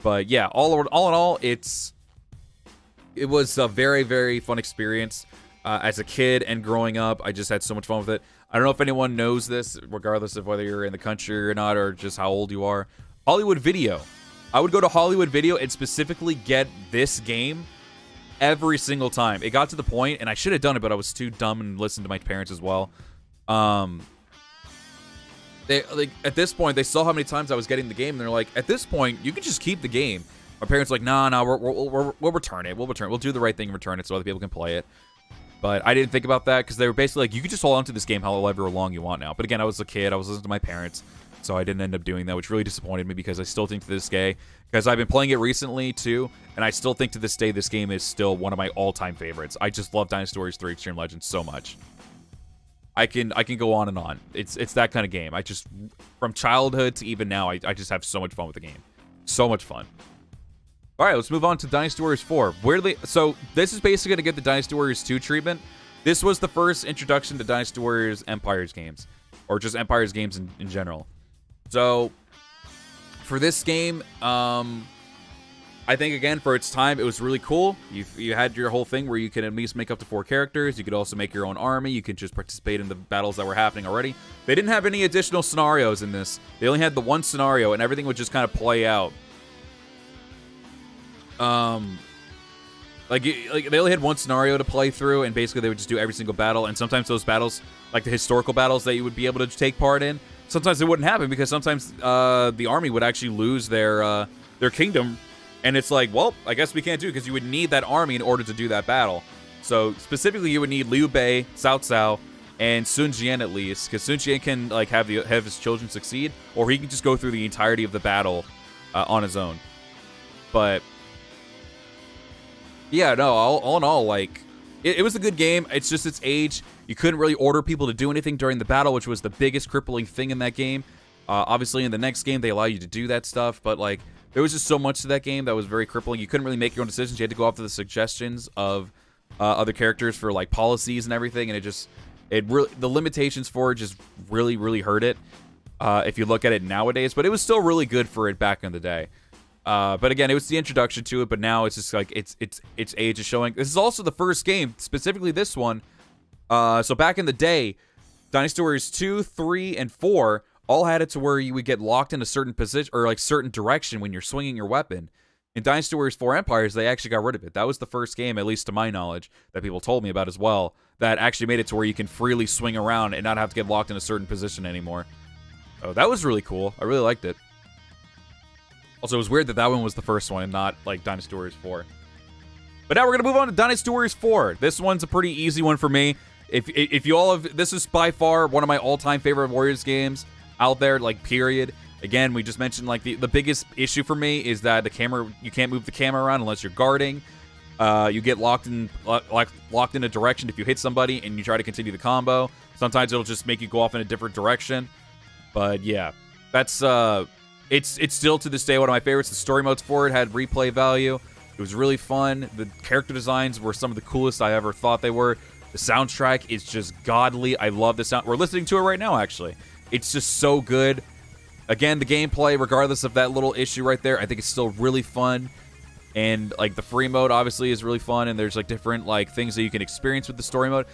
But yeah, all in all, it was a very, very fun experience. As a kid and growing up, I just had so much fun with it. I don't know if anyone knows this, regardless of whether you're in the country or not, or just how old you are. Hollywood Video. I would go to Hollywood Video and specifically get this game every single time. It got to the point, and I should have done it, but I was too dumb and listened to my parents as well. At this point, they saw how many times I was getting the game, and they're like, at this point, you can just keep the game. My parents were like, no, we'll return it. We'll do the right thing and return it so other people can play it. But I didn't think about that because they were basically like, you can just hold on to this game however long you want now. But again, I was a kid. I was listening to my parents. So I didn't end up doing that, which really disappointed me because I still think to this day, because I've been playing it recently too, and I still think to this day this game is still one of my all-time favorites. I just love Dynasty Warriors 3 Extreme Legends so much. I can go on and on. It's that kind of game. I just, from childhood to even now, I just have so much fun with the game. So much fun. All right, let's move on to Dynasty Warriors 4. So this is basically going to get the Dynasty Warriors 2 treatment. This was the first introduction to Dynasty Warriors Empires games, or just Empires games in general. So for this game, I think, again, for its time, it was really cool. You had your whole thing where you could at least make up to 4 characters. You could also make your own army. You could just participate in the battles that were happening already. They didn't have any additional scenarios in this. They only had the one scenario, and everything would just kind of play out. Like they only had one scenario to play through, and basically they would just do every single battle. And sometimes those battles, like the historical battles that you would be able to take part in, sometimes it wouldn't happen because sometimes the army would actually lose their kingdom, and it's like, well, I guess we can't do it because you would need that army in order to do that battle. So specifically, you would need Liu Bei, Cao Cao, and Sun Jian at least, because Sun Jian can like have his children succeed, or he can just go through the entirety of the battle on his own. But yeah, no, all in all, like it was a good game. It's just its age. You couldn't really order people to do anything during the battle, which was the biggest crippling thing in that game. Obviously, in the next game, they allow you to do that stuff, but like there was just so much to that game that was very crippling. You couldn't really make your own decisions. You had to go off to the suggestions of other characters for like policies and everything, and the limitations for it just really hurt it if you look at it nowadays. But it was still really good for it back in the day. But again, it was the introduction to it, but now it's just like its age is showing. This is also the first game, specifically this one. So back in the day, Dynasty Warriors 2, 3, and 4 all had it to where you would get locked in a certain position or like certain direction when you're swinging your weapon. In Dynasty Warriors 4 Empires, they actually got rid of it. That was the first game, at least to my knowledge, that people told me about as well, that actually made it to where you can freely swing around and not have to get locked in a certain position anymore. Oh, that was really cool. I really liked it. Also, it was weird that that one was the first one and not, like, Dynasty Warriors 4. But now we're going to move on to Dynasty Warriors 4. This one's a pretty easy one for me. If you all have... This is by far one of my all-time favorite Warriors games out there, like, period. Again, we just mentioned, like, the biggest issue for me is that the camera... You can't move the camera around unless you're guarding. You get locked in a direction if you hit somebody and you try to continue the combo. Sometimes it'll just make you go off in a different direction. But, yeah. That's... It's still to this day one of my favorites. The story modes for it had replay value. It was really fun. The character designs were some of the coolest I ever thought they were. The soundtrack is just godly. I love the sound. We're listening to it right now, actually. It's just so good. Again, the gameplay, regardless of that little issue right there, I think it's still really fun. And like the free mode obviously is really fun, and there's like different like things that you can experience with the story mode,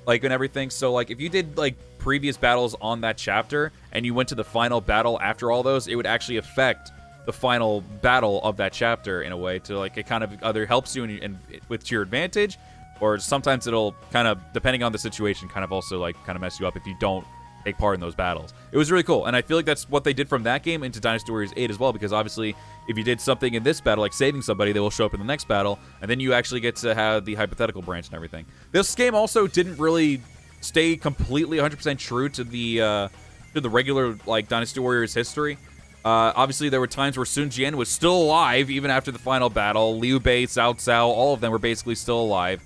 like, and everything. So like if you did like previous battles on that chapter and you went to the final battle after all those, it would actually affect the final battle of that chapter in a way to like it kind of either helps you and with to your advantage, or sometimes it'll kind of, depending on the situation, kind of also like kind of mess you up if you don't take part in those battles. It was really cool, and I feel like that's what they did from that game into Dynasty Warriors 8 as well, because obviously if you did something in this battle, like saving somebody, they will show up in the next battle, and then you actually get to have the hypothetical branch and everything. This game also didn't really stay completely 100% true to the regular like Dynasty Warriors history. Obviously there were times where Sun Jian was still alive even after the final battle. Liu Bei, Cao Cao, all of them were basically still alive.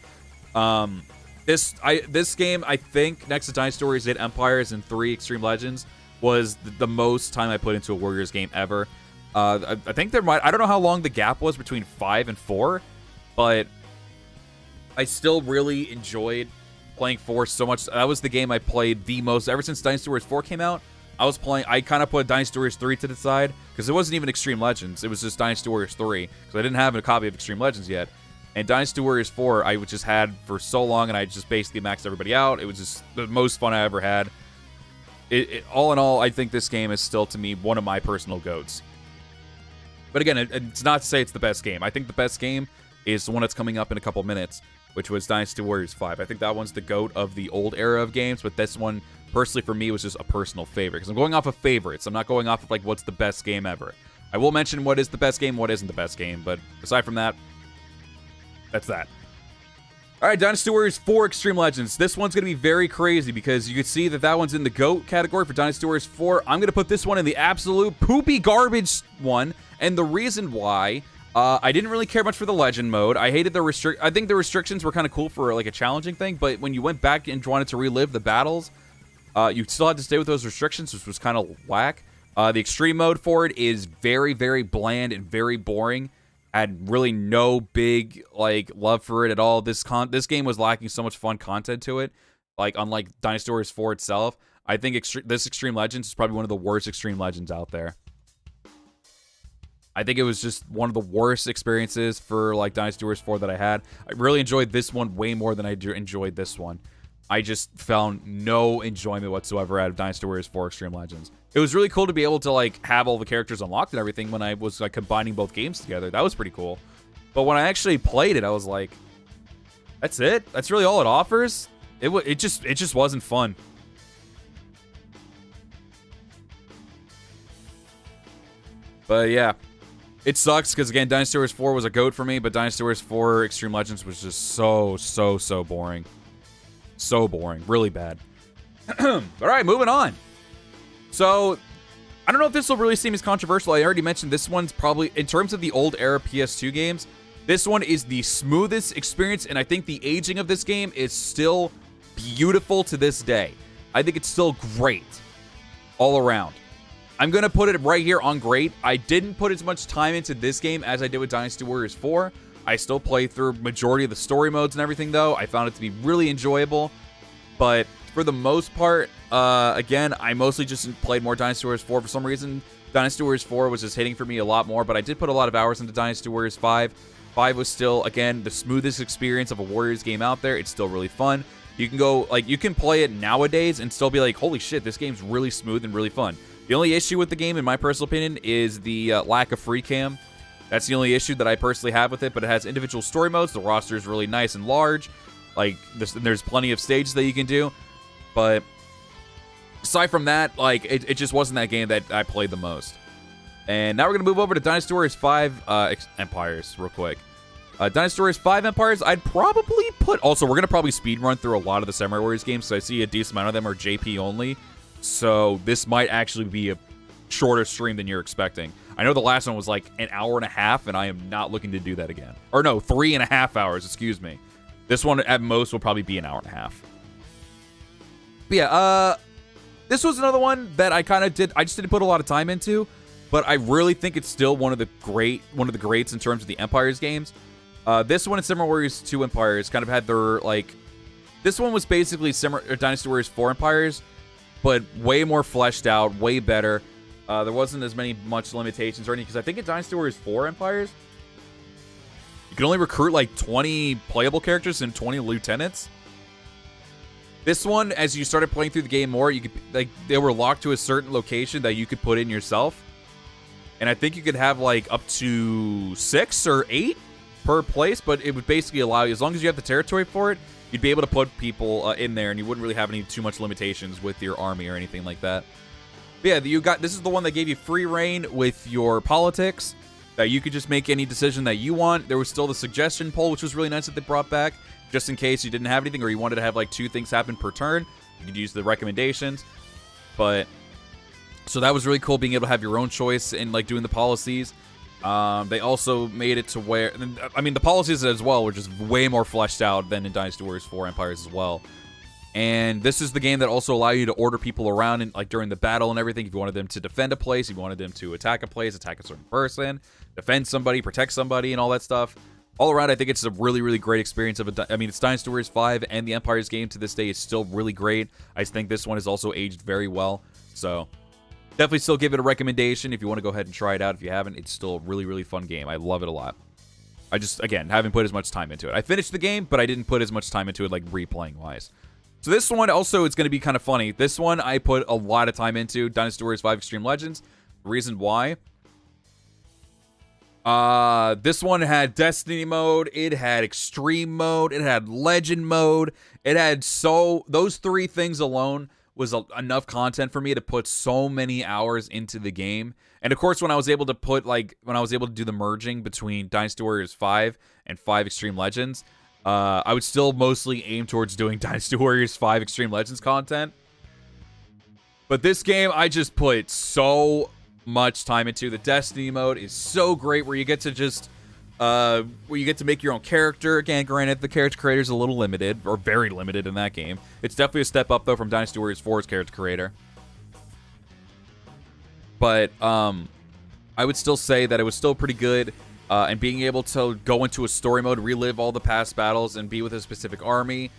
This game, I think, next to Dynasty Warriors 8 Empires and 3 Extreme Legends, was the most time I put into a Warriors game ever. I think I don't know how long the gap was between 5 and 4, but I still really enjoyed playing 4 so much. That was the game I played the most ever since Dynasty Warriors 4 came out. I kind of put Dynasty Warriors 3 to the side because it wasn't even Extreme Legends. It was just Dynasty Warriors 3 because I didn't have a copy of Extreme Legends yet. And Dynasty Warriors 4, I just had for so long, and I just basically maxed everybody out. It was just the most fun I ever had. All in all, I think this game is still, to me, one of my personal GOATs. But again, it's not to say it's the best game. I think the best game is the one that's coming up in a couple minutes, which was Dynasty Warriors 5. I think that one's the GOAT of the old era of games, but this one, personally for me, was just a personal favorite. Because I'm going off of favorites. I'm not going off of, like, what's the best game ever. I will mention what is the best game, what isn't the best game, but aside from that, that's that. All right, Dynasty Warriors 4 Extreme Legends. This one's going to be very crazy because you can see that one's in the GOAT category for Dynasty Warriors 4. I'm going to put this one in the absolute poopy garbage one. And the reason why, I didn't really care much for the Legend mode. I hated the I think the restrictions were kind of cool for like a challenging thing, but when you went back and wanted to relive the battles, you still had to stay with those restrictions, which was kind of whack. The Extreme mode for it is very, very bland and very boring. Had really no big like love for it at all. This game was lacking so much fun content to it. Like unlike Dynasty Warriors 4 itself, I think this Extreme Legends is probably one of the worst Extreme Legends out there. I think it was just one of the worst experiences for like Dynasty Warriors 4 that I had. I really enjoyed this one way more than I enjoyed this one. I just found no enjoyment whatsoever out of Dynasty Warriors 4 Extreme Legends. It was really cool to be able to like have all the characters unlocked and everything when I was like combining both games together. That was pretty cool. But when I actually played it, I was like, that's it? That's really all it offers? It just wasn't fun. But yeah, it sucks because, again, Dynasty Warriors 4 was a GOAT for me, but Dynasty Warriors 4 Extreme Legends was just so boring. So boring. Really bad. All right, moving on. So, I don't know if this will really seem as controversial. I already mentioned this one's probably, in terms of the old era PS2 games, this one is the smoothest experience, and I think the aging of this game is still beautiful to this day. I think it's still great all around. I'm going to put it right here on great. I didn't put as much time into this game as I did with Dynasty Warriors 4. I still play through majority of the story modes and everything, though. I found it to be really enjoyable. But for the most part, again, I mostly just played more Dynasty Warriors 4 for some reason. Dynasty Warriors 4 was just hitting for me a lot more, but I did put a lot of hours into Dynasty Warriors 5. 5 was still, again, the smoothest experience of a Warriors game out there. It's still really fun. You can go, like, you can play it nowadays and still be like, holy shit, this game's really smooth and really fun. The only issue with the game, in my personal opinion, is the lack of free cam. That's the only issue that I personally have with it, but it has individual story modes. The roster is really nice and large. Like, there's plenty of stages that you can do. But aside from that, like, it just wasn't that game that I played the most. And now we're going to move over to Dynasty Warriors 5 Empires real quick. Dynasty Warriors 5 Empires, I'd probably put... Also, we're going to probably speedrun through a lot of the Samurai Warriors games, so I see a decent amount of them are JP only. So this might actually be a shorter stream than you're expecting. I know the last one was like an hour and a half, and I am not looking to do that again. Or no, 3.5 hours, excuse me. This one at most will probably be an hour and a half. But yeah, this was another one that I kind of did. I just didn't put a lot of time into, but I really think it's still one of the greats in terms of the Empires games. This one and Samurai Warriors 2 Empires kind of had their, like, this one was basically Dynasty Warriors 4 Empires, but way more fleshed out, way better. There wasn't as much limitations or anything, because I think in Dynasty Warriors 4 Empires, you could only recruit like 20 playable characters and 20 lieutenants. This one, as you started playing through the game more, you could, like, they were locked to a certain location that you could put in yourself. And I think you could have like up to 6 or 8 per place, but it would basically allow you, as long as you have the territory for it, you'd be able to put people in there, and you wouldn't really have too much limitations with your army or anything like that. But yeah, this is the one that gave you free reign with your politics, that you could just make any decision that you want. There was still the suggestion poll, which was really nice that they brought back, just in case you didn't have anything or you wanted to have like 2 things happen per turn. You could use the recommendations. But so that was really cool, being able to have your own choice in like doing the policies. They also made it to where, I mean, the policies as well were just way more fleshed out than in Dynasty Warriors 4 Empires as well. And this is the game that also allowed you to order people around and like during the battle and everything. If you wanted them to defend a place, if you wanted them to attack a place, attack a certain person, defend somebody, protect somebody, and all that stuff. All around, I think it's a really, really great experience of I mean, it's Dynasty Warriors 5 and the Empires game to this day is still really great. I think this one is also aged very well. So definitely still give it a recommendation if you want to go ahead and try it out. If you haven't, it's still a really, really fun game. I love it a lot. I just, again, haven't put as much time into it. I finished the game, but I didn't put as much time into it, like, replaying-wise. So this one also is going to be kind of funny. This one I put a lot of time into, Dynasty Warriors 5 Extreme Legends. The reason why? This one had Destiny mode, it had Extreme mode, it had Legend mode, it had those 3 things alone was enough content for me to put so many hours into the game. And of course, when I was able to do the merging between Dynasty Warriors 5 and 5 Extreme Legends, I would still mostly aim towards doing Dynasty Warriors 5 Extreme Legends content. But this game, I just put so much time into. The Destiny mode is so great, where you get to just where you get to make your own character. Again, granted, the character creator is a little limited, or very limited in that game. It's definitely a step up, though, from Dynasty Warriors 4's character creator. But I would still say that it was still pretty good, and being able to go into a story mode, relive all the past battles, and be with a specific army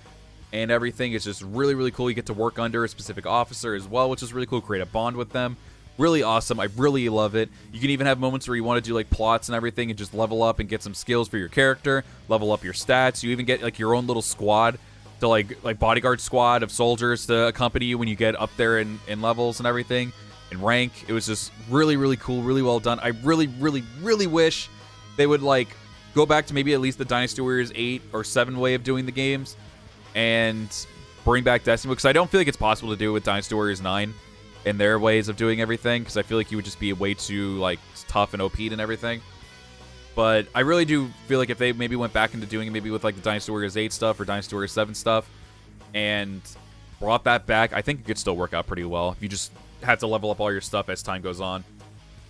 and everything is just really, really cool. You get to work under a specific officer as well, which is really cool. Create a bond with them. Really awesome. I really love it. You can even have moments where you want to do like plots and everything and just level up and get some skills for your character, level up your stats. You even get like your own little squad to like bodyguard squad of soldiers to accompany you when you get up there in levels and everything, in rank. It was just really, really cool, really well done. I really, really, really wish they would like go back to maybe at least the Dynasty Warriors 8 or 7 way of doing the games and bring back Destiny, because I don't feel like it's possible to do it with Dynasty Warriors 9. in their ways of doing everything, because I feel like you would just be way too like tough and OP'd and everything. But I really do feel like if they maybe went back into doing it maybe with like the Dynasty Warriors 8 stuff or Dynasty Warriors 7 stuff and brought that back, I think it could still work out pretty well if you just had to level up all your stuff as time goes on.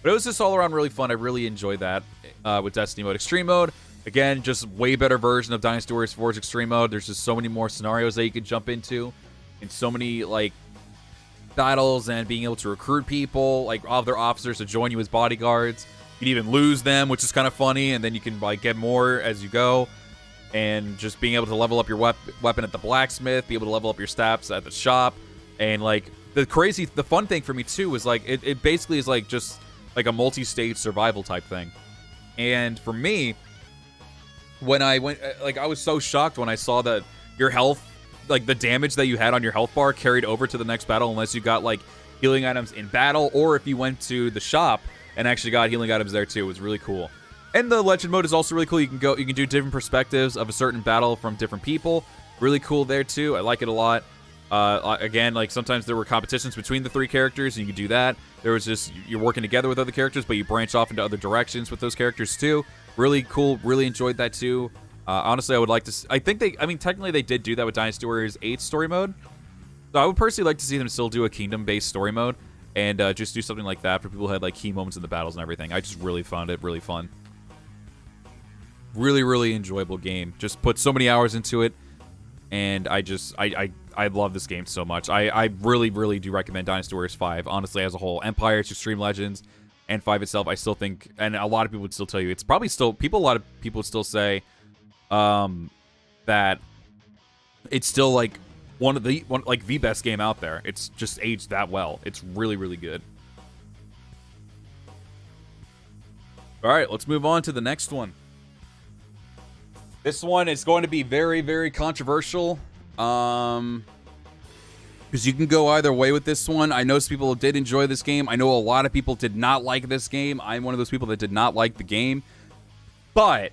But it was just all around really fun. I really enjoyed that with Destiny Mode. Extreme Mode, again, just way better version of Dynasty Warriors 4's Extreme Mode. There's just so many more scenarios that you could jump into and so many like battles and being able to recruit people, like all of their officers to join you as bodyguards. You can even lose them, which is kind of funny, and then you can like get more as you go. And just being able to level up your weapon at the blacksmith, be able to level up your stats at the shop. And like the fun thing for me too was like it basically is like just like a multi-stage survival type thing. And for me, when I went, like I was so shocked when I saw that your health, like the damage that you had on your health bar carried over to the next battle unless you got like healing items in battle, or if you went to the shop and actually got healing items there too. It was really cool. And the legend mode is also really cool. You can do different perspectives of a certain battle from different people. Really cool there too. I like it a lot. Again, like sometimes there were competitions between the 3 characters, and you could do that. There was just you're working together with other characters, but you branch off into other directions with those characters too. Really cool. Really enjoyed that too. Honestly, I would like to. I mean, technically they did do that with Dynasty Warriors 8 story mode. So I would personally like to see them still do a kingdom-based story mode and just do something like that for people who had like key moments in the battles and everything. I just really found it really fun. Really, really enjoyable game. Just put so many hours into it, and I love this game so much. I really, really do recommend Dynasty Warriors 5, honestly, as a whole. Empires, Extreme Legends, and 5 itself, I still think, and a lot of people would still tell you, it's probably still, a lot of people would still say that it's still, like, the best game out there. It's just aged that well. It's really, really good. All right, let's move on to the next one. This one is going to be very, very controversial. Because you can go either way with this one. I know some people did enjoy this game. I know a lot of people did not like this game. I'm one of those people that did not like the game. But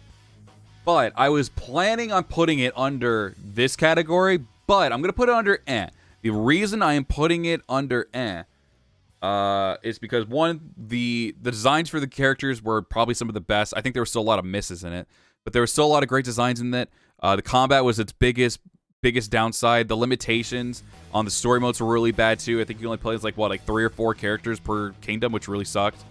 I was planning on putting it under this category, but I'm going to put it under eh. The reason I am putting it under eh is because, one, the designs for the characters were probably some of the best. I think there were still a lot of misses in it, but there were still a lot of great designs in it. The combat was its biggest downside. The limitations on the story modes were really bad too. I think you only play as like 3 or 4 characters per kingdom, which really sucked.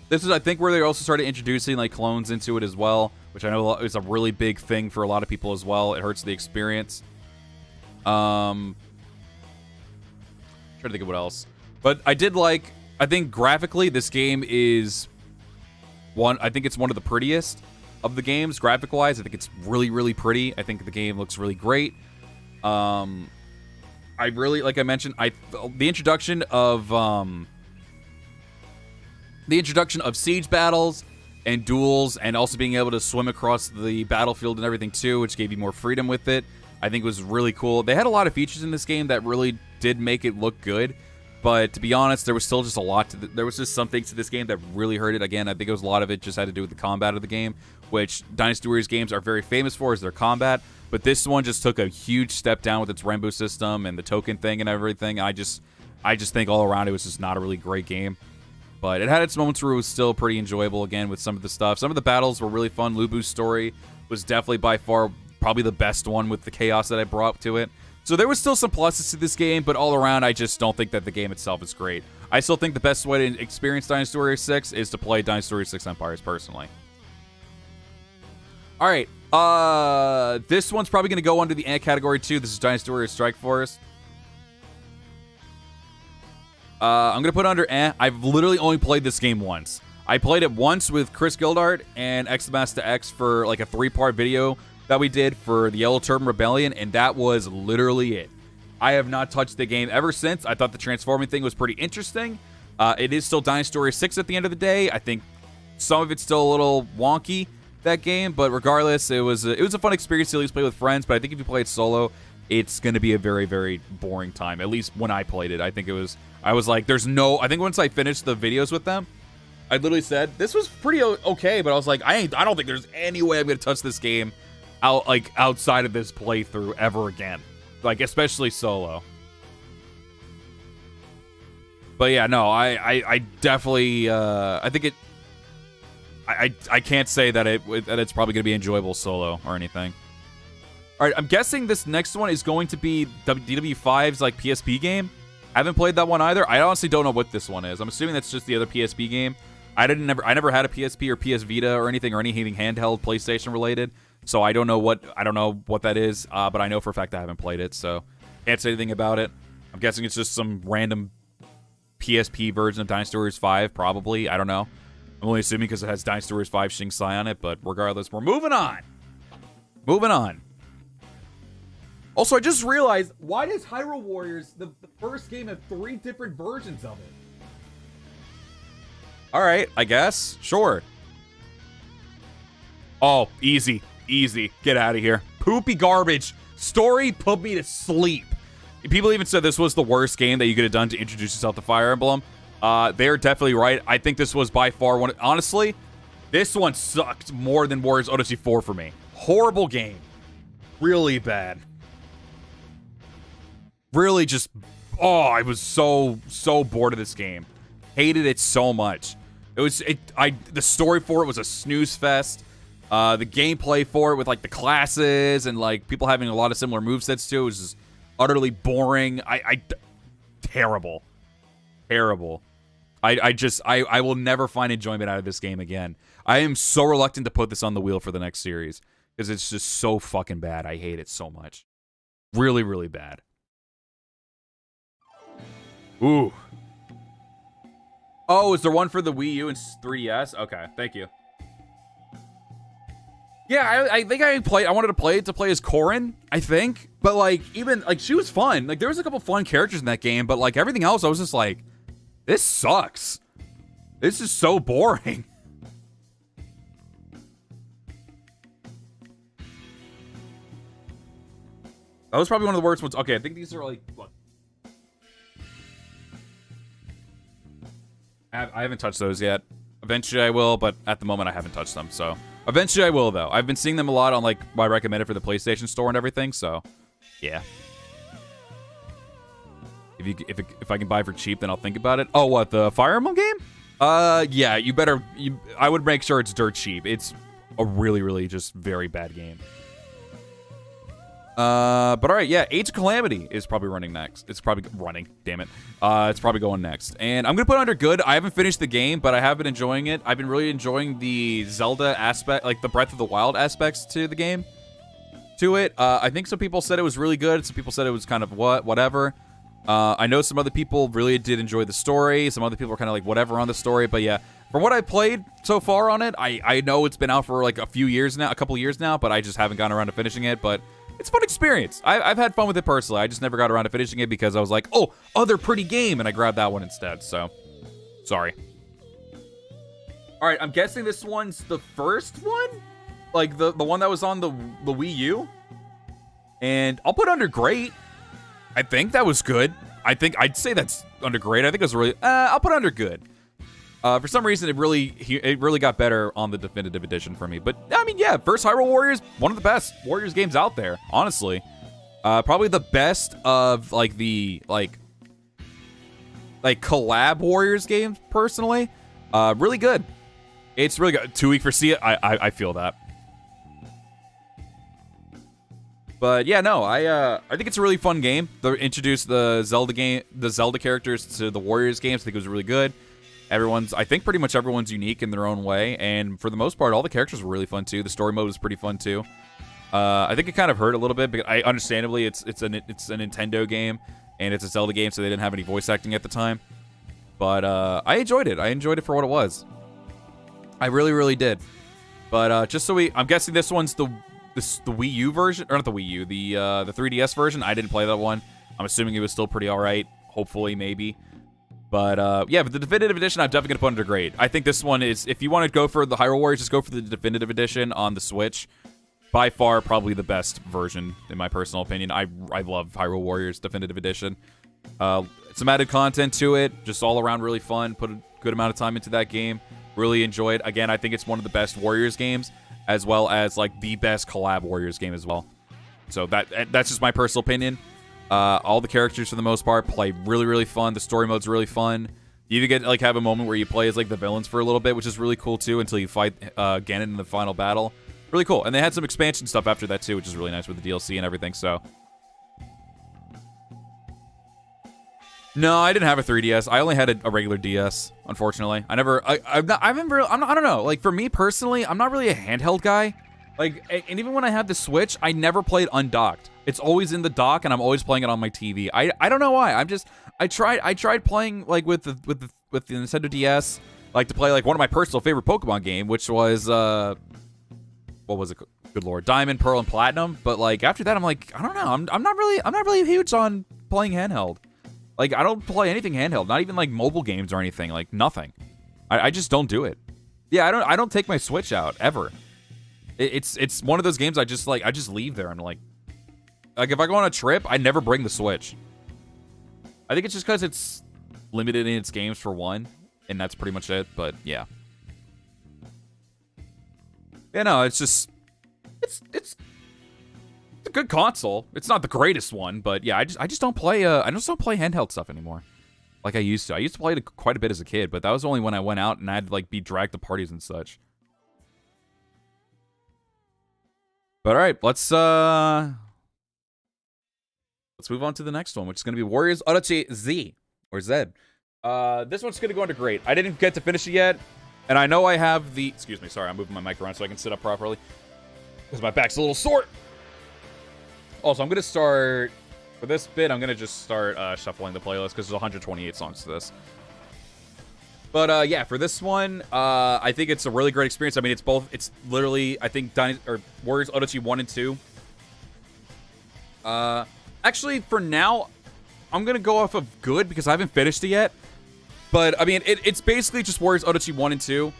This is, I think, where they also started introducing like clones into it as well, which I know is a really big thing for a lot of people as well. It hurts the experience. Trying to think of what else, but I think graphically this game is I think it's one of the prettiest of the games, graphic wise. I think it's really, really pretty. I think the game looks really great. I really, like I mentioned, the introduction of siege battles and duels, and also being able to swim across the battlefield and everything too, which gave you more freedom with it, I think was really cool. They had a lot of features in this game that really did make it look good. But to be honest, there was still just a lot there was just some things to this game that really hurt it. Again, I think it was a lot of it just had to do with the combat of the game, which Dynasty Warriors games are very famous for, is their combat. But this one just took a huge step down with its Rainbow system and the token thing and everything. I just think all around it was just not a really great game. But it had its moments where it was still pretty enjoyable, again, with some of the stuff. Some of the battles were really fun. Lubu's story was definitely by far probably the best one with the chaos that I brought to it. So there was still some pluses to this game, but all around, I just don't think that the game itself is great. I still think the best way to experience Dynasty Warriors 6 is to play Dynasty Warriors 6 Empires, personally. All right, this one's probably going to go under the ant category, too. This is Dynasty Warriors Strike Force. I'm going to put it under eh. I've literally only played this game once. I played it once with Chris Gildart and Xmaster X for like a 3-part video that we did for the Yellow Turban Rebellion, and that was literally it. I have not touched the game ever since. I thought the transforming thing was pretty interesting. It is still Dynasty Warriors 6 at the end of the day. I think some of it's still a little wonky, that game, but regardless, it was a fun experience to at least play with friends. But I think if you play it solo, it's going to be a very, very boring time. At least when I played it, I was like, I think once I finished the videos with them, I literally said, this was pretty okay, but I was like, I don't think there's any way I'm going to touch this game outside of this playthrough ever again. Like, especially solo. But yeah, no, I definitely I think it. I can't say that it's probably going to be enjoyable solo or anything. All right, I'm guessing this next one is going to be DW5's like PSP game. I haven't played that one either. I honestly don't know what this one is. I'm assuming that's just the other PSP game. I never had a PSP or PS Vita or anything handheld PlayStation related. So I don't know what that is. But I know for a fact I haven't played it, so can't say anything about it. I'm guessing it's just some random PSP version of Dynasty Warriors 5, probably. I don't know. I'm only assuming because it has Dynasty Warriors 5 Shing Sai on it, but regardless, we're moving on. Moving on. Also, I just realized, why does Hyrule Warriors, the first game, have 3 different versions of it? Alright, I guess. Sure. Oh, easy. Easy. Get out of here. Poopy garbage. Story put me to sleep. People even said this was the worst game that you could have done to introduce yourself to Fire Emblem. They're definitely right. I think this was by far one. Honestly, this one sucked more than Warriors Odyssey 4 for me. Horrible game. Really bad. Really just... Oh, I was so bored of this game. Hated it so much. The story for it was a snooze fest. The gameplay for it with like the classes and like people having a lot of similar movesets too was just utterly boring. Terrible. Terrible. I will never find enjoyment out of this game again. I am so reluctant to put this on the wheel for the next series because it's just so fucking bad. I hate it so much. Really, really bad. Ooh. Oh, is there one for the Wii U and 3DS? Okay, thank you. Yeah, I think I wanted to play as Corrin, I think. But like, even like she was fun. Like there was a couple fun characters in that game, but like everything else, I was just like, this sucks. This is so boring. That was probably one of the worst ones. Okay, I think these are like, look. I haven't touched those yet. Eventually I will, but at the moment I haven't touched them, so. Eventually I will, though. I've been seeing them a lot on, like, my recommended for the PlayStation Store and everything, so. Yeah. If I can buy for cheap, then I'll think about it. Oh, what, the Fire Emblem game? Yeah, I would make sure it's dirt cheap. It's a really, really just very bad game. But alright, yeah, Age of Calamity is probably running next. It's probably running, damn it. It's probably going next. And I'm gonna put it under good. I haven't finished the game, but I have been enjoying it. I've been really enjoying the Zelda aspect, like the Breath of the Wild aspects to the game. To it. I think some people said it was really good. Some people said it was kind of whatever. I know some other people really did enjoy the story. Some other people are kind of like whatever on the story. But yeah, from what I played so far on it, I know it's been out for like a couple years now, but I just haven't gotten around to finishing it. But it's a fun experience. I've had fun with it personally. I just never got around to finishing it because I was like, oh, other pretty game, and I grabbed that one instead. So, sorry. All right, I'm guessing this one's the first one, like the one that was on the Wii U. And I'll put under great. I think that was good. I'd say that's under great. I think it was really. I'll put under good. For some reason, it really got better on the definitive edition for me. But I mean, yeah, first Hyrule Warriors, one of the best Warriors games out there, honestly. Probably the best of like the like collab Warriors games, personally. Really good. It's really good. 2 week for see it. I feel that. But yeah, no, I think it's a really fun game. They introduced the Zelda characters to the Warriors games. I think it was really good. I think pretty much everyone's unique in their own way, and for the most part, all the characters were really fun too. The story mode was pretty fun too. I think it kind of hurt a little bit, but understandably, it's a Nintendo game and it's a Zelda game, so they didn't have any voice acting at the time. But I enjoyed it. I enjoyed it for what it was. I really, really did. But I'm guessing this one's the Wii U version, or not the Wii U, the 3DS version. I didn't play that one. I'm assuming it was still pretty all right. Hopefully, maybe. But, yeah, but the Definitive Edition, I'm definitely going to put under great. I think this one is, if you want to go for the Hyrule Warriors, just go for the Definitive Edition on the Switch. By far, probably the best version, in my personal opinion. I love Hyrule Warriors Definitive Edition. Some added content to it, just all around really fun. Put a good amount of time into that game. Really enjoy it. Again, I think it's one of the best Warriors games, as well as, like, the best collab Warriors game as well. So that's just my personal opinion. All the characters, for the most part, play really, really fun. The story mode's really fun. You even get, like, have a moment where you play as, like, the villains for a little bit, which is really cool, too, until you fight Ganon in the final battle. Really cool. And they had some expansion stuff after that, too, which is really nice with the DLC and everything, so. No, I didn't have a 3DS. I only had a regular DS, unfortunately. I don't know. Like, for me, personally, I'm not really a handheld guy. Like, and even when I had the Switch, I never played undocked. It's always in the dock, and I'm always playing it on my TV. I don't know why. I tried playing, like, with the Nintendo DS, like, to play, like, one of my personal favorite Pokemon game, which was, what was it? Good Lord. Diamond, Pearl, and Platinum. But, like, after that, I'm like, I don't know. I'm not really huge on playing handheld. Like, I don't play anything handheld. Not even, like, mobile games or anything. Like, nothing. I just don't do it. Yeah, I don't take my Switch out, ever. It's one of those games I just leave there. I'm like, if I go on a trip, I never bring the Switch. I think it's just because it's limited in its games, for one, and that's pretty much it. But yeah, no, it's just it's a good console. It's not the greatest one, but yeah, I just don't play handheld stuff anymore like I used to. I used to play it quite a bit as a kid, but that was only when I went out and I had to, like, be dragged to parties and such. But all right, let's move on to the next one, which is going to be Warriors Orochi Z, or Z. This one's going to go into great. I didn't get to finish it yet, and I know I have the... Excuse me, sorry, I'm moving my mic around so I can sit up properly, because my back's a little sore. Also, I'm going to start... For this bit, I'm going to just start shuffling the playlist, because there's 128 songs to this. But, yeah, for this one, I think it's a really great experience. I mean, it's literally, I think, Warriors Orochi 1 and 2. Actually, for now, I'm going to go off of good because I haven't finished it yet. But, I mean, it's basically just Warriors Orochi 1 and 2.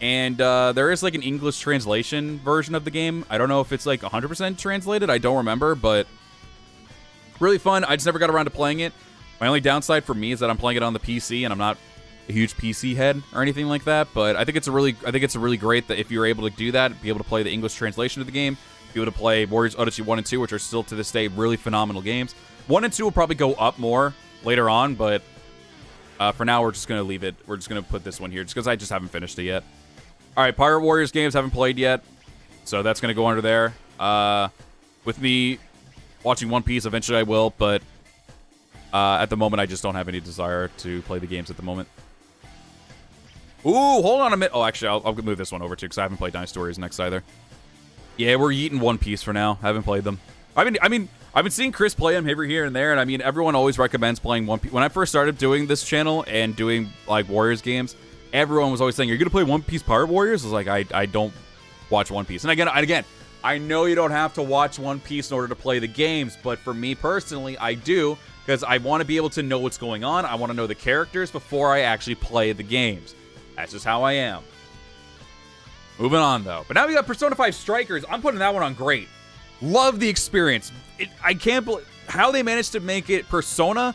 And there is, like, an English translation version of the game. I don't know if it's, like, 100% translated. I don't remember, but really fun. I just never got around to playing it. My only downside for me is that I'm playing it on the PC, and I'm not a huge PC head or anything like that. But I think it's really great that if you're able to do that, be able to play the English translation of the game, be able to play Warriors Orochi 1 and 2, which are still to this day really phenomenal games. 1 and 2 will probably go up more later on, but for now we're just going to leave it. We're just going to put this one here just because I just haven't finished it yet. All right, Pirate Warriors games haven't played yet, so that's going to go under there. With me watching One Piece, eventually I will, but at the moment I just don't have any desire to play the games at the moment. Ooh, hold on a minute. Oh, actually, I'll move this one over too because I haven't played Dynasty Warriors next either. Yeah, we're eating One Piece for now. I haven't played them. I mean, I've been seeing Chris play them every here and there, and I mean, everyone always recommends playing One Piece. When I first started doing this channel and doing like Warriors games, everyone was always saying, "You're gonna play One Piece Pirate Warriors?" I was like, I don't watch One Piece. And again, I know you don't have to watch One Piece in order to play the games, but for me personally, I do because I want to be able to know what's going on. I want to know the characters before I actually play the games. That's just how I am. Moving on, though. But now we got Persona 5 Strikers. I'm putting that one on great. Love the experience. I can't believe how they managed to make it Persona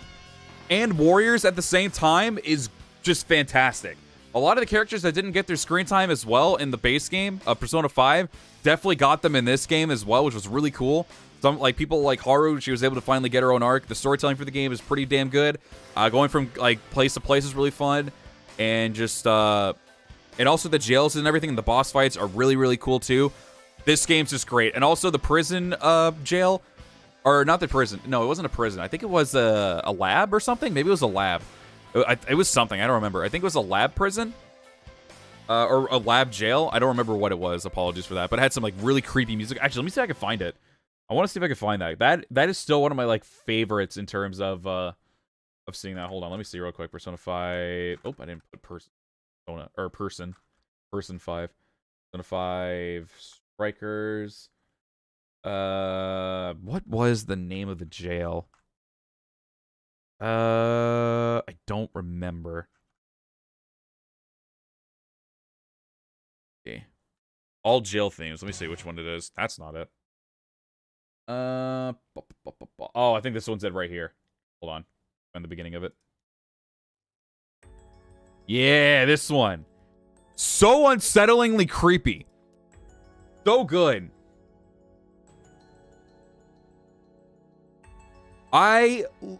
and Warriors at the same time is just fantastic. A lot of the characters that didn't get their screen time as well in the base game of Persona 5 definitely got them in this game as well, which was really cool. Some like people like Haru, she was able to finally get her own arc. The storytelling for the game is pretty damn good. Going from like place to place is really fun. And just, and also the jails and everything, and the boss fights are really, really cool too. This game's just great. And also the prison jail, or not the prison. No, it wasn't a prison. I think it was a lab or something. Maybe it was a lab. It was something. I don't remember. I think it was a lab prison or a lab jail. I don't remember what it was. Apologies for that. But it had some like really creepy music. Actually, let me see if I can find it. I want to see if I can find that. That is still one of my like favorites in terms of seeing that. Hold on, let me see real quick. Persona 5. Oh, I didn't put person 5. Persona 5 Strikers. What was the name of the jail? I don't remember. Okay. All jail themes. Let me see which one it is. That's not it. Oh, I think this one's it right here. Hold on. In the beginning of it. Yeah, this one. So unsettlingly creepy. So good.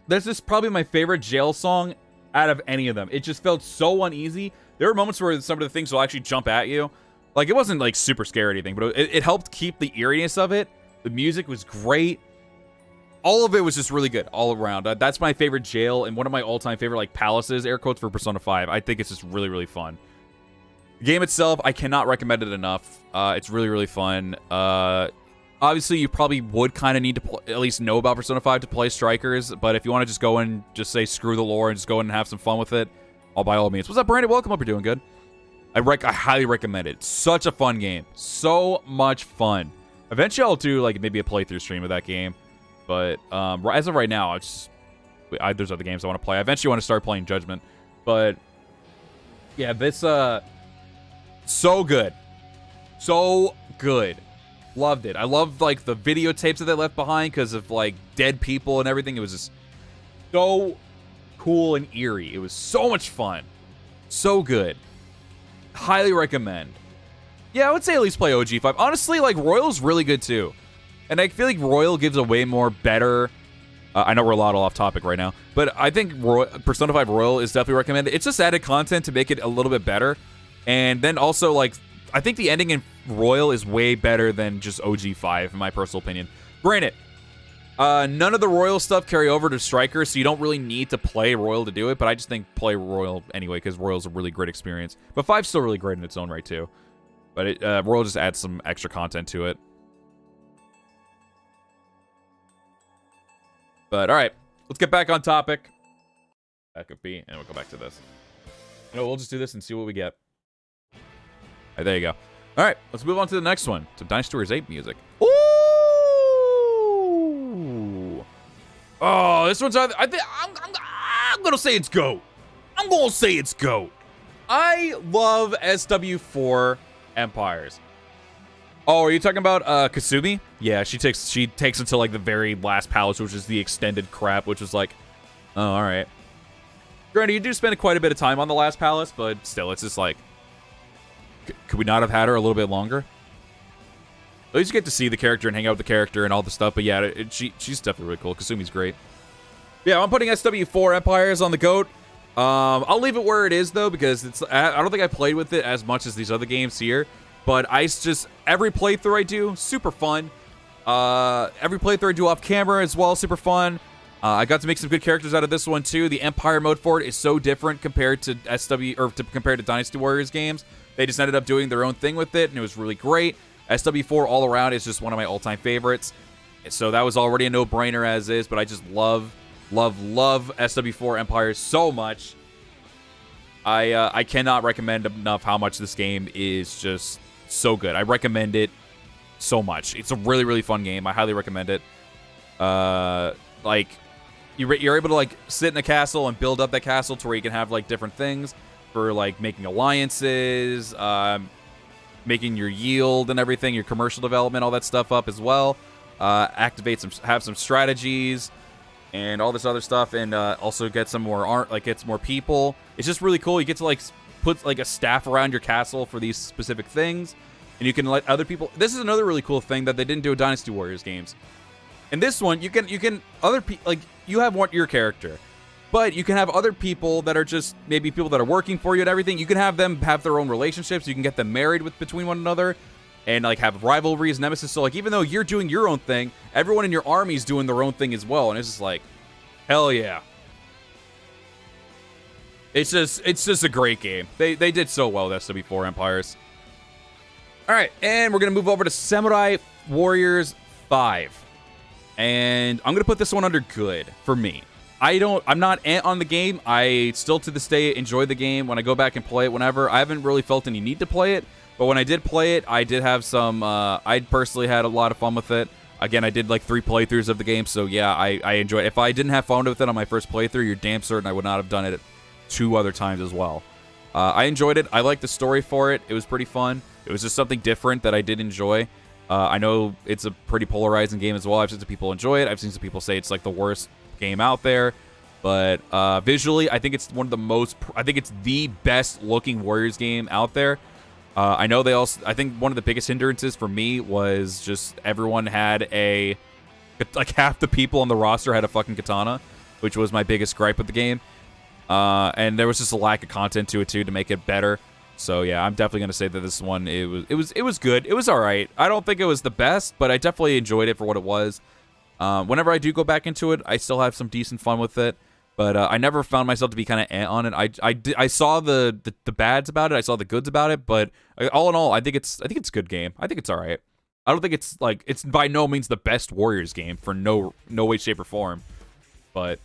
This is probably my favorite jail song out of any of them. It just felt so uneasy. There were moments where some of the things will actually jump at you. Like, it wasn't, like, super scary or anything, but it helped keep the eeriness of it. The music was great. All of it was just really good all around. That's my favorite jail and one of my all-time favorite, like, palaces, air quotes, for Persona 5. I think it's just really, really fun. The game itself, I cannot recommend it enough. It's really, really fun. Obviously, you probably would kind of need to at least know about Persona 5 to play Strikers, but if you want to just go and just say screw the lore and just go in and have some fun with it, by all means. What's up, Brandon? Welcome up. You're doing good. I highly recommend it. Such a fun game. So much fun. Eventually, I'll do like maybe a playthrough stream of that game, but as of right now, there's other games I want to play. I eventually want to start playing Judgment, but yeah, this so good, so good. Loved it. I loved like the videotapes that they left behind because of like dead people and everything. It was just so cool and eerie. It was so much fun. So good. Highly recommend. Yeah, I would say at least play OG5. Honestly, like, Royal's really good too. And I feel like Royal gives a way more better... I know we're a lot off topic right now, but I think Persona 5 Royal is definitely recommended. It's just added content to make it a little bit better. And then also, like, I think the ending in Royal is way better than just OG5, in my personal opinion. Granted, none of the Royal stuff carry over to Striker, so you don't really need to play Royal to do it, but I just think play Royal anyway, because Royal's a really great experience. But 5's still really great in its own right, too. But Royal just adds some extra content to it. But, alright, let's get back on topic. Back up B, and we'll go back to this. No, we'll just do this and see what we get. Alright, there you go. Alright, let's move on to the next one. To Dynasty Warriors 8 music. Ooh! Oh, this one's... I'm gonna say it's GOAT. I'm gonna say it's GOAT. I love SW4 Empires. Oh, are you talking about Kasumi? Yeah, she takes until like the very last palace, which is the extended crap, which is like, oh, all right. Granted, you do spend quite a bit of time on the last palace, but still, it's just like, could we not have had her a little bit longer? At least you get to see the character and hang out with the character and all the stuff. But yeah, she's definitely really cool. Kasumi's great. Yeah, I'm putting SW4 Empires on the GOAT. I'll leave it where it is though, because I don't think I played with it as much as these other games here. But every playthrough I do, super fun. Every playthrough I do off camera as well, super fun. I got to make some good characters out of this one too. The Empire mode for it is so different compared to compared to Dynasty Warriors games. They just ended up doing their own thing with it, and it was really great. SW4 all around is just one of my all-time favorites. So that was already a no-brainer as is, but I just love SW4 Empires so much. I cannot recommend enough how much this game is just so good. I recommend it so much. It's a really, really fun game. I highly recommend it. Like, you're able to, like, sit in a castle and build up that castle to where you can have, like, different things for, like, making alliances, making your yield and everything, your commercial development, all that stuff up as well. Have some strategies and all this other stuff, and also get some more art, like, get some more people. It's just really cool. You get to, like, put, like, a staff around your castle for these specific things, and you can let other people... This is another really cool thing that they didn't do in Dynasty Warriors games. In this one, you can other people, like, you have your character, but you can have other people that are just maybe people that are working for you and everything. You can have them have their own relationships. You can get them married between one another, and, like, have rivalries, nemesis. So, like, even though you're doing your own thing, everyone in your army is doing their own thing as well, and it's just like, hell yeah. It's just a great game. They did so well with SW4 Empires. All right, and we're gonna move over to Samurai Warriors 5, and I'm gonna put this one under good for me. I'm not on the game. I still to this day enjoy the game. When I go back and play it, whenever, I haven't really felt any need to play it. But when I did play it, I did have some. I personally had a lot of fun with it. Again, I did like 3 playthroughs of the game, so yeah, I enjoyed it. If I didn't have fun with it on my first playthrough, you're damn certain I would not have done it 2 other times as well. I enjoyed it. I liked the story for it. It was pretty fun. It was just something different that I did enjoy. I know it's a pretty polarizing game as well. I've seen some people enjoy it. I've seen some people say it's like the worst game out there. But visually, I think it's one of the most... I think it's the best looking Warriors game out there. I know they also... I think one of the biggest hindrances for me was just everyone had a Like half the people on the roster had a fucking katana, which was my biggest gripe with the game. And there was just a lack of content to it too to make it better. So yeah, I'm definitely gonna say that this one it was good. It was all right. I don't think it was the best, but I definitely enjoyed it for what it was. Whenever I do go back into it, I still have some decent fun with it. But I never found myself to be kind of on it. I saw the bads about it. I saw the goods about it. But all in all, I think it's a good game. I think it's all right. I don't think it's like it's by no means the best Warriors game for no way, shape, or form. But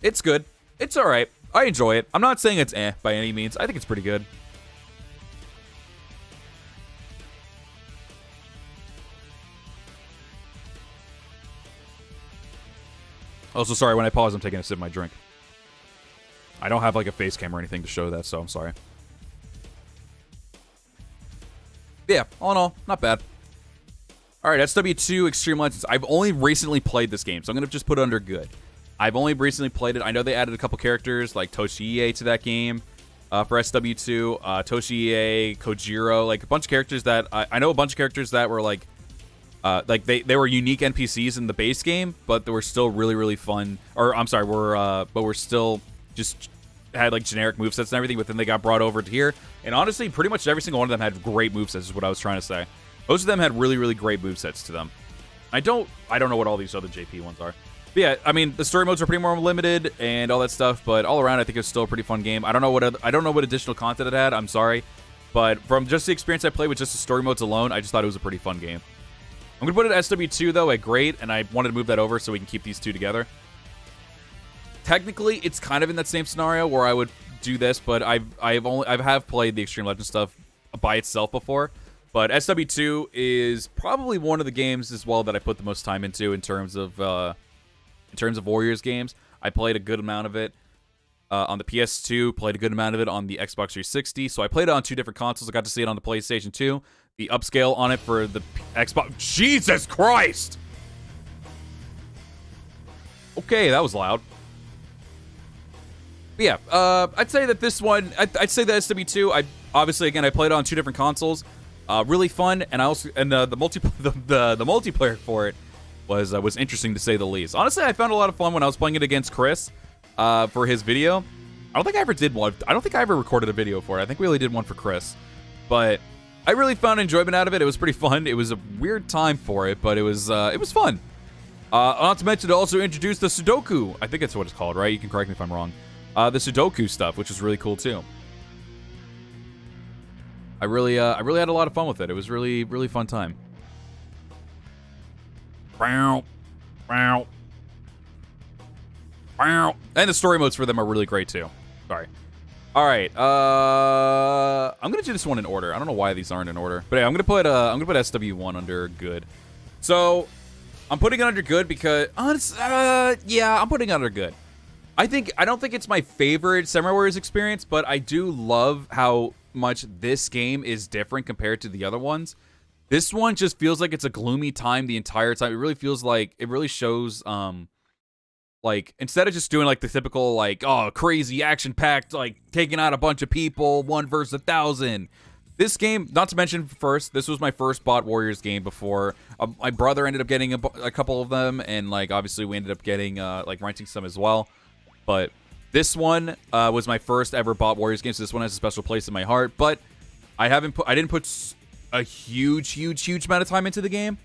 it's good. It's all right. I enjoy it. I'm not saying it's by any means. I think it's pretty good. Also, sorry, when I pause, I'm taking a sip of my drink. I don't have, like, a face cam or anything to show that, so I'm sorry. Yeah, all in all, not bad. All right, SW2 Extreme Legends. I've only recently played this game, so I'm going to just put it under good. I've only recently played it. I know they added a couple characters, like Toshiie to that game for SW2. Toshiie, Kojiro, like, a bunch of characters that... I know a bunch of characters that were, like they were unique NPCs in the base game, but they were still really, really fun. Or I'm sorry, but we're still just had like generic movesets and everything. But then they got brought over to here, and honestly, pretty much every single one of them had great movesets. Is what I was trying to say. Most of them had really, really great movesets to them. I don't know what all these other JP ones are. But yeah, I mean the story modes are pretty more limited and all that stuff. But all around, I think it's still a pretty fun game. I don't know what additional content it had. I'm sorry, but from just the experience I played with just the story modes alone, I just thought it was a pretty fun game. I'm going to put it at SW2, though, at great, and I wanted to move that over so we can keep these two together. Technically, it's kind of in that same scenario where I would do this, but I have played the Extreme Legends stuff by itself before. But SW2 is probably one of the games as well that I put the most time into in terms of Warriors games. I played a good amount of it on the PS2, played a good amount of it on the Xbox 360, so I played it on two different consoles. I got to see it on the PlayStation 2. The upscale on it for the Xbox. Jesus Christ! Okay, that was loud. But yeah, I'd say that this one, I'd say that SW2. Obviously again I played it on two different consoles. Really fun, and the multiplayer for it was interesting to say the least. Honestly, I found a lot of fun when I was playing it against Chris for his video. I don't think I ever did one. I don't think I ever recorded a video for it. I think we only did one for Chris, but I really found enjoyment out of it. It was pretty fun. It was a weird time for it, but it was fun. Not to mention, it also introduced the Sudoku. I think that's what it's called, right? You can correct me if I'm wrong. The Sudoku stuff, which was really cool too. I really had a lot of fun with it. It was really, really fun time. And the story modes for them are really great too. Sorry. All right, I'm gonna do this one in order. I don't know why these aren't in order, but yeah, I'm gonna put SW1 under good. So I'm putting it under good because yeah, I'm putting it under good. I don't think it's my favorite Samurai Warriors experience, but I do love how much this game is different compared to the other ones. This one just feels like it's a gloomy time the entire time. It really feels like it really shows like, instead of just doing, like, the typical, like, oh, crazy, action-packed, like, taking out a bunch of people, 1 versus 1,000. This game, not to mention first, this was my first bot Warriors game before. My brother ended up getting a couple of them, and, like, obviously we ended up getting, like, renting some as well. But this one was my first ever bot Warriors game, so this one has a special place in my heart. But I didn't put a huge amount of time into the game.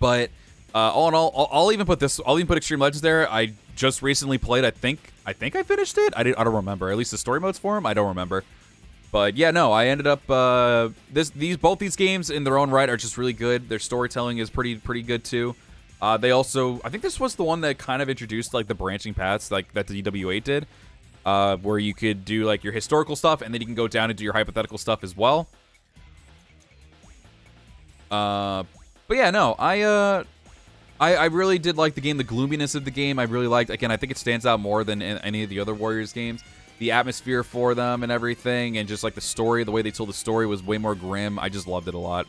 But... all in all, I'll even put Extreme Legends there. I just recently played. I think I finished it. I don't remember. At least the story modes for them, I don't remember. But yeah, no, I ended up both these games in their own right are just really good. Their storytelling is pretty good too. They also, I think this was the one that kind of introduced like the branching paths like that the DW8 did, where you could do like your historical stuff and then you can go down and do your hypothetical stuff as well. But yeah, no, I really did like the game, the gloominess of the game. I really liked, again, I think it stands out more than in any of the other Warriors games. The atmosphere for them and everything, and just like the story, the way they told the story was way more grim. I just loved it a lot.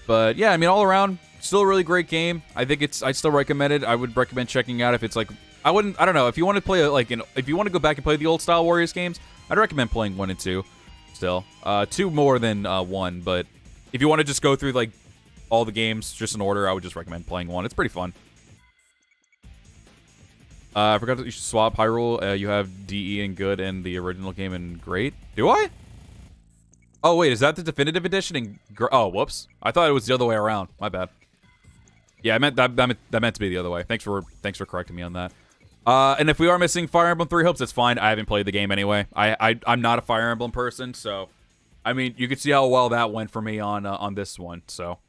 But yeah, I mean, all around, still a really great game. I think I still recommend it. I would recommend checking out if it's like, I don't know, if you want to play if you want to go back and play the old style Warriors games, I'd recommend playing 1 and 2 still. 2 more than 1, but If you want to just go through, like, all the games just in order, I would just recommend playing 1. It's pretty fun. I forgot that you should swap Hyrule. You have DE and good and the original game in great. Do I? Oh, wait, is that the definitive edition? Oh, whoops. I thought it was the other way around. My bad. Yeah, I meant that meant to be the other way. Thanks for correcting me on that. And if we are missing Fire Emblem Three Hopes, that's fine. I haven't played the game anyway. I'm not a Fire Emblem person, so I mean, you could see how well that went for me on this one. So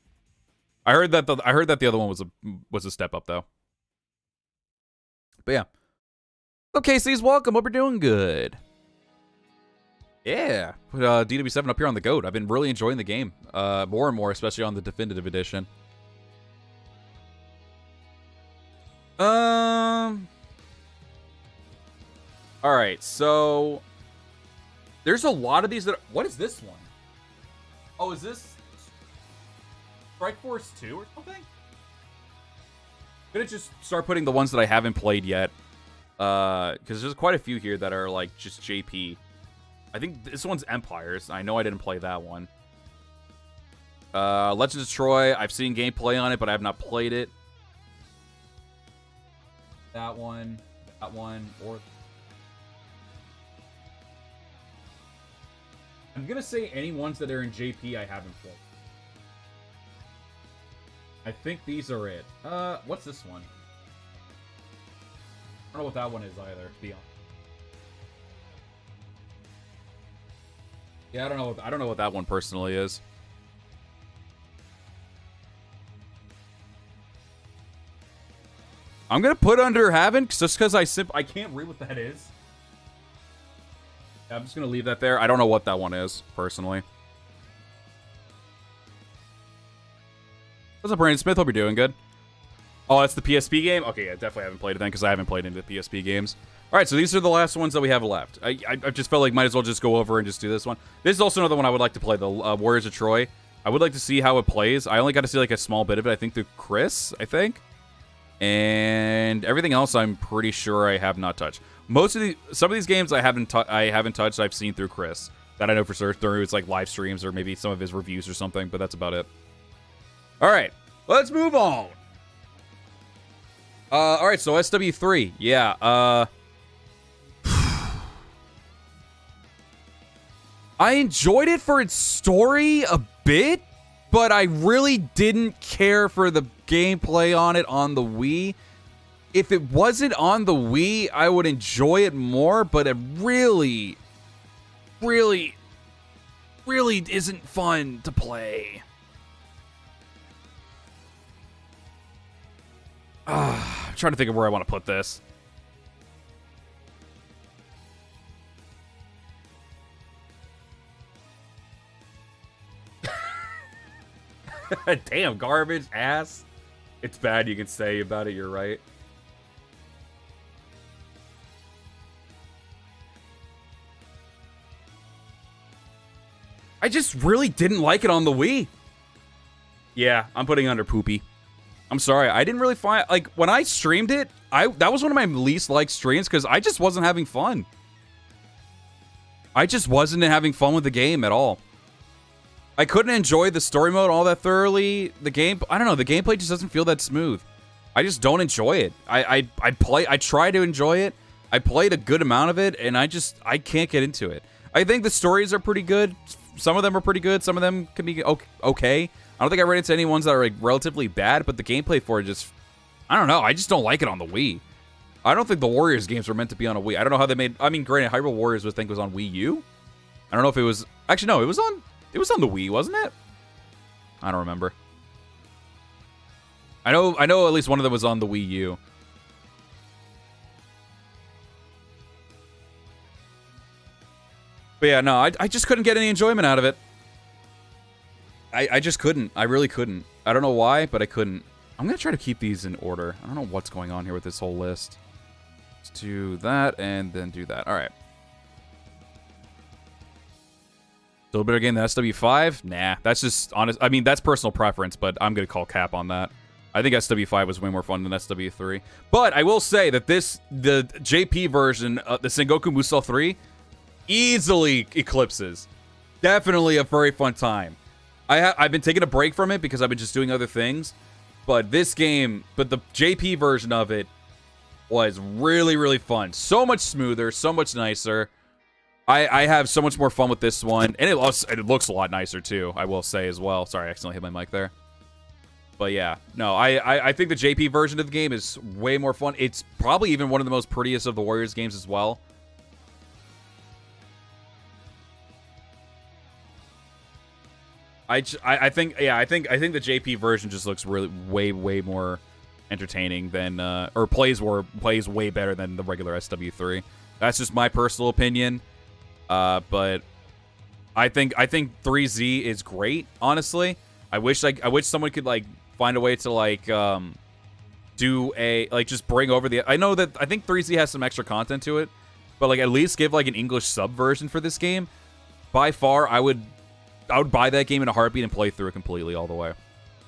I heard that the other one was a step up though. But yeah. Okay, C's welcome. Hope you're doing good. Yeah, put DW7 up here on the GOAT. I've been really enjoying the game, more and more, especially on the definitive edition. All right, so there's a lot of these that. What is this one? Oh, is this Strike Force 2 or something? I'm gonna just start putting the ones that I haven't played yet, because there's quite a few here that are like just JP. I think this one's Empires. I know I didn't play that one. Legends of Troy. I've seen gameplay on it, but I have not played it. That one, or... I'm gonna say any ones that are in JP I haven't played. I think these are it. What's this one? I don't know what that one is either, to be honest. Yeah, I don't know what that one personally is. I'm gonna put under haven't just because I can't read what that is. Yeah, I'm just gonna leave that there. I don't know what that one is personally. What's up, Brandon Smith? Hope you're doing good. Oh, that's the PSP game? Okay, yeah, definitely haven't played it then because I haven't played any of the PSP games. All right, so these are the last ones that we have left. I just felt like might as well just go over and just do this one. This is also another one I would like to play, the Warriors of Troy. I would like to see how it plays. I only got to see like a small bit of it, I think, through Chris, I think. And everything else I'm pretty sure I have not touched. Some of these games I haven't touched, I've seen through Chris. That I know for sure through his like live streams or maybe some of his reviews or something, but that's about it. All right, let's move on. All right, so SW3, yeah. I enjoyed it for its story a bit, but I really didn't care for the gameplay on it on the Wii. If it wasn't on the Wii, I would enjoy it more, but it really, really, really isn't fun to play. I'm trying to think of where I want to put this. Damn, garbage, ass. It's bad you can say about it, you're right. I just really didn't like it on the Wii. Yeah, I'm putting it under poopy. I'm sorry, I didn't really find... Like, when I streamed it, that was one of my least liked streams because I just wasn't having fun. I just wasn't having fun with the game at all. I couldn't enjoy the story mode all that thoroughly. The game... I don't know, the gameplay just doesn't feel that smooth. I just don't enjoy it. I try to enjoy it. I played a good amount of it, and I can't get into it. I think the stories are pretty good. Some of them are pretty good. Some of them can be okay. I don't think I ran into any ones that are like relatively bad, but the gameplay for it just... I don't know. I just don't like it on the Wii. I don't think the Warriors games were meant to be on a Wii. I don't know how they made... I mean, granted, Hyrule Warriors was on Wii U. I don't know if it was... Actually, no, it was on the Wii, wasn't it? I don't remember. I know at least one of them was on the Wii U. But yeah, no, I just couldn't get any enjoyment out of it. I just couldn't. I really couldn't. I don't know why, but I couldn't. I'm going to try to keep these in order. I don't know what's going on here with this whole list. Let's do that and then do that. All right. Still better game than SW5? Nah, that's just honest. I mean, that's personal preference, but I'm going to call cap on that. I think SW5 was way more fun than SW3. But I will say that the JP version, the Sengoku Musou 3, easily eclipses. Definitely a very fun time. I've been taking a break from it because I've been just doing other things. But this game, the JP version of it was really, really fun. So much smoother, so much nicer. I have so much more fun with this one. And it looks a lot nicer, too, I will say as well. Sorry, I accidentally hit my mic there. But yeah, no, I think the JP version of the game is way more fun. It's probably even one of the most prettiest of the Warriors games as well. I think the JP version just looks really way more entertaining than or plays way better than the regular SW3. That's just my personal opinion. But I think 3Z is great, honestly. I wish someone could like find a way to like do a like just bring over the I think 3Z has some extra content to it, but like at least give like an English sub version for this game. By far, I would buy that game in a heartbeat and play through it completely all the way.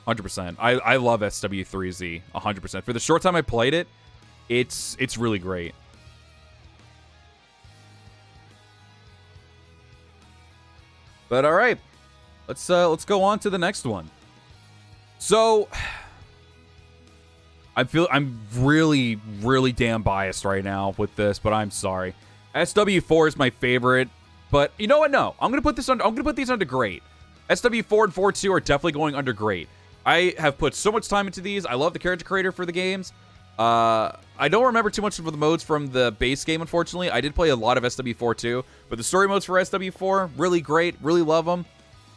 100%. I love SW3Z 100%. For the short time I played it, it's really great. But all right, let's go on to the next one. So I'm really damn biased right now with this, but I'm sorry. SW4 is my favorite, but you know what? No, I'm gonna put these under great. SW4 and 4.2 are definitely going under great. I have put so much time into these. I love the character creator for the games. I don't remember too much of the modes from the base game, unfortunately. I did play a lot of SW4 too, but the story modes for SW4, really great, really love them.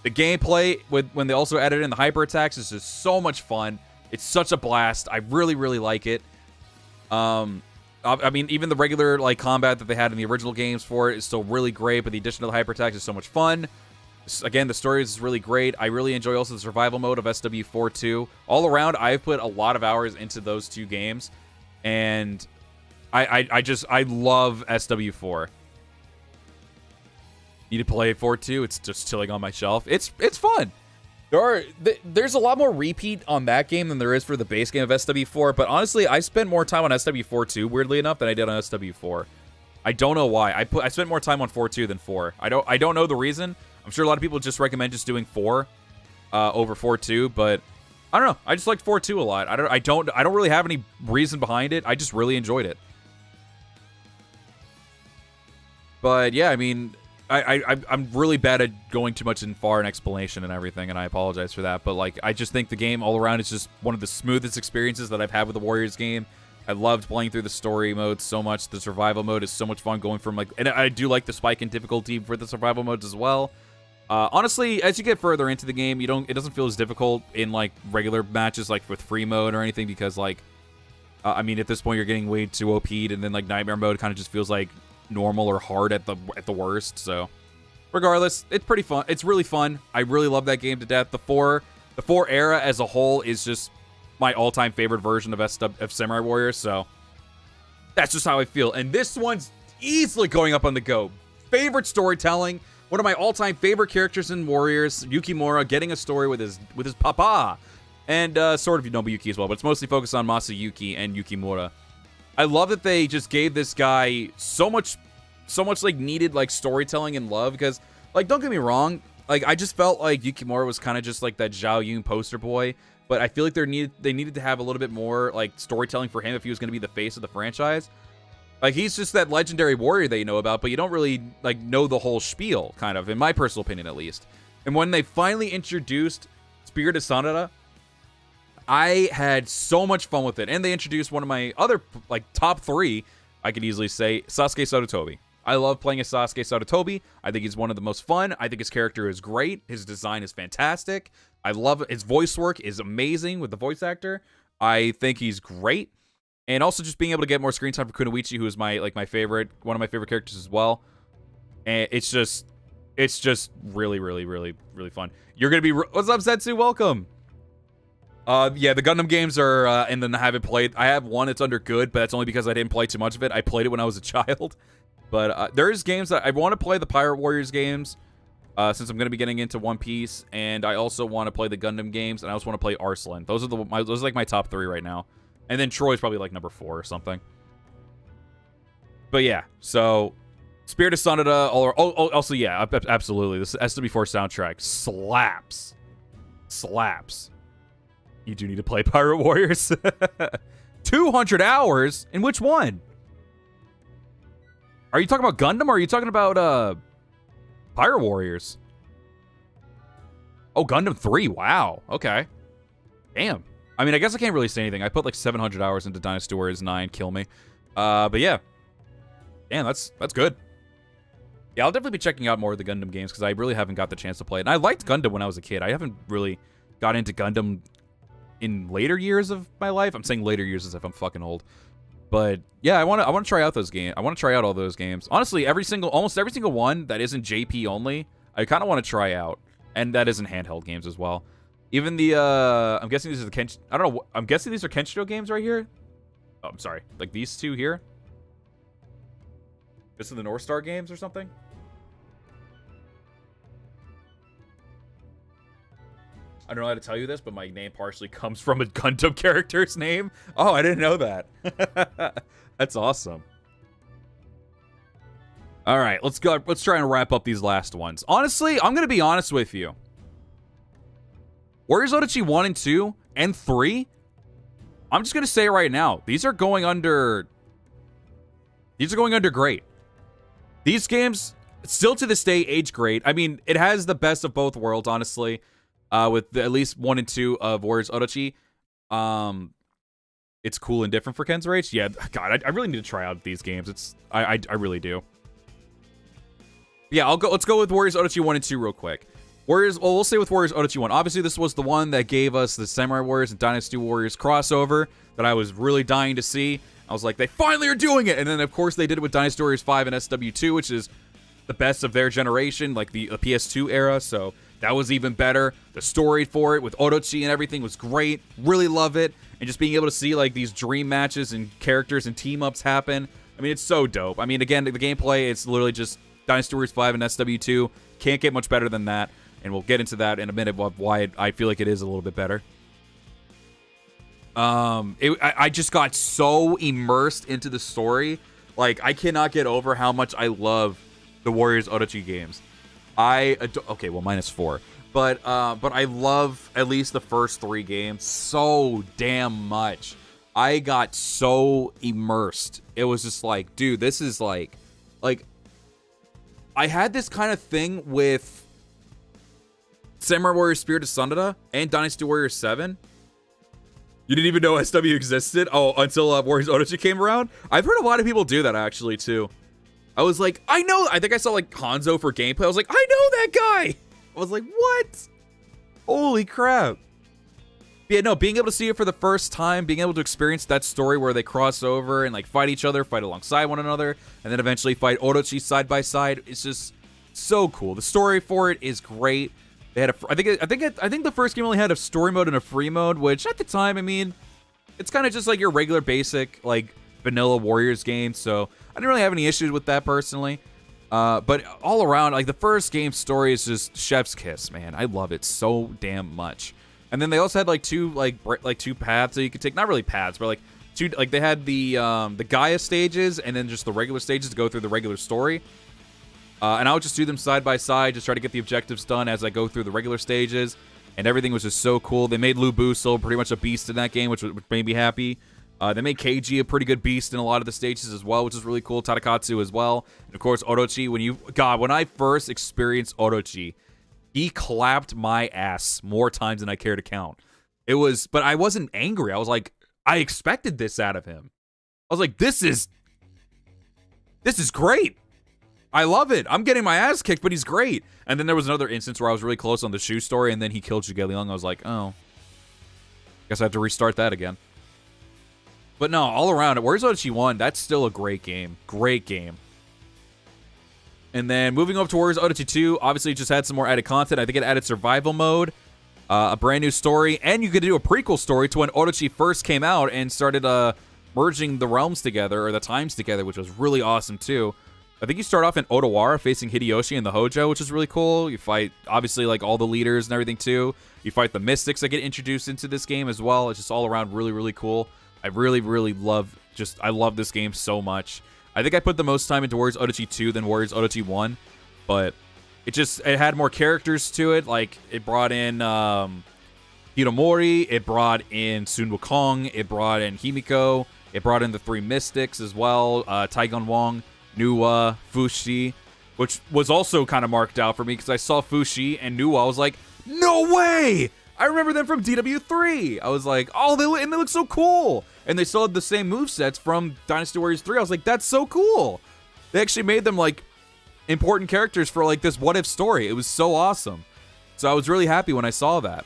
The gameplay, when they also added in the hyper attacks, is just so much fun. It's such a blast. I really like it. I mean, even the regular like combat that they had in the original games for it is still really great, but the addition of the hyper attacks is so much fun. Again, the story is really great. I really enjoy also the survival mode of SW4 too. All around, I've put a lot of hours into those two games, and I love SW4. Need to play 4.2. It's just chilling on my shelf. It's fun. There's a lot more repeat on that game than there is for the base game of SW4, but honestly, I spent more time on SW4 too, weirdly enough, than I did on SW4. I don't know why. I spent more time on 4.2 than 4. I don't know the reason. I'm sure a lot of people just recommend just doing 4 over 4.2, but I don't know. I just liked 4.2 a lot. I don't really have any reason behind it. I just really enjoyed it. But yeah, I mean, I'm really bad at going too much in far in explanation and everything, and I apologize for that. But like, I just think the game all around is just one of the smoothest experiences that I've had with the Warriors game. I loved playing through the story mode so much. The survival mode is so much fun going from like, and I do like the spike in difficulty for the survival modes as well. Honestly, as you get further into the game, it doesn't feel as difficult in like regular matches like with free mode or anything, because like, I mean, at this point you're getting way too OP'd, and then like nightmare mode kind of just feels like normal or hard at the worst. So regardless, it's pretty fun. It's really fun. I really love that game to death. The 4 era as a whole is just my all-time favorite version of Samurai Warriors. So that's just how I feel. And this one's easily going up on the GOAT. Favorite storytelling. One of my all-time favorite characters in Warriors, Yukimura, getting a story with his papa, and sort of Nobuyuki as well, but it's mostly focused on Masayuki and Yukimura. I love that they just gave this guy so much like needed like storytelling and love, because like, don't get me wrong, like I just felt like Yukimura was kind of just like that Zhao Yun poster boy, but I feel like they needed to have a little bit more like storytelling for him if he was going to be the face of the franchise. Like, he's just that legendary warrior that you know about, but you don't really, like, know the whole spiel, kind of, in my personal opinion, at least. And when they finally introduced Spirited Sanada, I had so much fun with it. And they introduced one of my other, like, top 3, I could easily say, Sasuke Sarutobi. I love playing as Sasuke Sarutobi. I think he's one of the most fun. I think his character is great. His design is fantastic. I love it. His voice work is amazing with the voice actor. I think he's great. And also just being able to get more screen time for Kunoichi, who is one of my favorite characters as well. And it's just really fun. You're gonna be, what's up, Zetsu? Welcome. Yeah, the Gundam games are, and then I haven't played. I have one that's under good, but that's only because I didn't play too much of it. I played it when I was a child. But there's games that I want to play, the Pirate Warriors games, since I'm gonna be getting into One Piece, and I also want to play the Gundam games, and I also want to play Arslan. Those are like my top 3 right now. And then Troy's probably like number 4 or something. But yeah, so Spirited Sanada, also yeah, absolutely. This SW4 soundtrack slaps. Slaps. You do need to play Pirate Warriors. 200 hours? In which one? Are you talking about Gundam or are you talking about Pirate Warriors? Oh, Gundam 3. Wow. Okay. Damn. I mean, I guess I can't really say anything. I put like 700 hours into Dynasty Warriors 9. Kill me. But yeah. Damn, that's good. Yeah, I'll definitely be checking out more of the Gundam games because I really haven't got the chance to play it. And I liked Gundam when I was a kid. I haven't really got into Gundam in later years of my life. I'm saying later years as if I'm fucking old. But yeah, I want to try out those games. I want to try out all those games. Honestly, almost every single one that isn't JP only, I kind of want to try out. And that isn't handheld games as well. Even the I'm guessing these are the I don't know. I'm guessing these are Kenshiro games right here. Oh, I'm sorry. Like these two here. This is the North Star games or something. I don't know how to tell you this, but my name partially comes from a Gundam character's name. Oh, I didn't know that. That's awesome. All right, let's go. Let's try and wrap up these last ones. Honestly, I'm gonna be honest with you. Warriors Orochi 1 and 2 and 3. I'm just gonna say it right now. These are going under great. These games still to this day age great. I mean, it has the best of both worlds, honestly. With at least 1 and 2 of Warriors Orochi. It's cool and different for Ken's Rage. Yeah, God, I really need to try out these games. I really do. Yeah, let's go with Warriors Orochi 1 and 2 real quick. We'll say with Warriors Orochi 1. Obviously, this was the one that gave us the Samurai Warriors and Dynasty Warriors crossover that I was really dying to see. I was like, they finally are doing it! And then, of course, they did it with Dynasty Warriors 5 and SW2, which is the best of their generation, like the PS2 era, so that was even better. The story for it with Orochi and everything was great. Really love it. And just being able to see like these dream matches and characters and team-ups happen. I mean, it's so dope. I mean, again, the gameplay, it's literally just Dynasty Warriors 5 and SW2. Can't get much better than that. And we'll get into that in a minute of why I feel like it is a little bit better. I just got so immersed into the story. Like, I cannot get over how much I love the Warriors Orochi games. Okay, well, -4. But I love at least the first 3 games so damn much. I got so immersed. It was just like, dude, this is like I had this kind of thing with Samurai Warriors Spirit of Sunada and Dynasty Warriors 7. You didn't even know SW existed? Oh, until Warriors Orochi came around? I've heard a lot of people do that, actually, too. I was like, I think I saw, like, Hanzo for gameplay. I was like, I know that guy! I was like, what? Holy crap. Yeah, no, being able to see it for the first time, being able to experience that story where they cross over and, like, fight each other, fight alongside one another, and then eventually fight Orochi side by side, it's just so cool. The story for it is great. They had I think the first game only had a story mode and a free mode, which at the time, I mean, it's kind of just like your regular basic like vanilla Warriors game, so I didn't really have any issues with that personally. But all around, like the first game story is just chef's kiss, man. I love it so damn much. And then they also had like two paths that you could take, not really paths, but like two, like they had the Gaia stages and then just the regular stages to go through the regular story. And I would just do them side by side, just try to get the objectives done as I go through the regular stages. And everything was just so cool. They made Lu Buso pretty much a beast in that game, which made me happy. They made Keiji a pretty good beast in a lot of the stages as well, which is really cool. Tadakatsu as well. And of course, Orochi. When I first experienced Orochi, he clapped my ass more times than I care to count. But I wasn't angry. I was like, I expected this out of him. I was like, this is great. I love it. I'm getting my ass kicked, but he's great. And then there was another instance where I was really close on the Shu story, and then he killed Zhuge-Liang. I was like, oh. Guess I have to restart that again. But no, all around, Warriors Orochi 1, that's still a great game. Great game. And then moving over to Warriors Orochi 2, obviously it just had some more added content. I think it added survival mode, a brand new story, and you could do a prequel story to when Orochi first came out and started merging the realms together, or the times together, which was really awesome too. I think you start off in Odawara facing Hideyoshi and the Hojo, which is really cool. You fight, obviously, like, all the leaders and everything, too. You fight the Mystics that get introduced into this game as well. It's just all around really, really cool. I really, really love this game so much. I think I put the most time into Warriors Orochi 2 than Warriors Orochi 1, but it had more characters to it. Like, it brought in Hitomori. It brought in Sun Wukong. It brought in Himiko. It brought in the 3 Mystics as well. Taigun Wong, Nuwa, Fushi, which was also kind of marked out for me because I saw Fushi and Nuwa. I was like, no way! I remember them from DW3. I was like, oh, they look so cool. And they still had the same movesets from Dynasty Warriors 3. I was like, that's so cool. They actually made them like important characters for like this what if story. It was so awesome. So I was really happy when I saw that.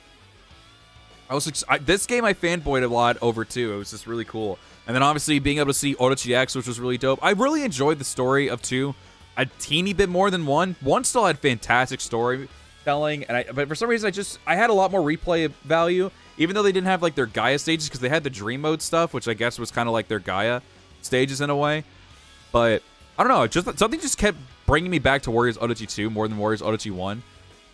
This game I fanboyed a lot over too. It was just really cool. And then obviously being able to see Orochi X, which was really dope. I really enjoyed the story of 2 a teeny bit more than 1. 1 still had fantastic storytelling, but for some reason I had a lot more replay value, even though they didn't have like their Gaia stages, because they had the dream mode stuff, which I guess was kind of like their Gaia stages in a way. But I don't know, something just kept bringing me back to Warriors Orochi 2 more than Warriors Orochi 1.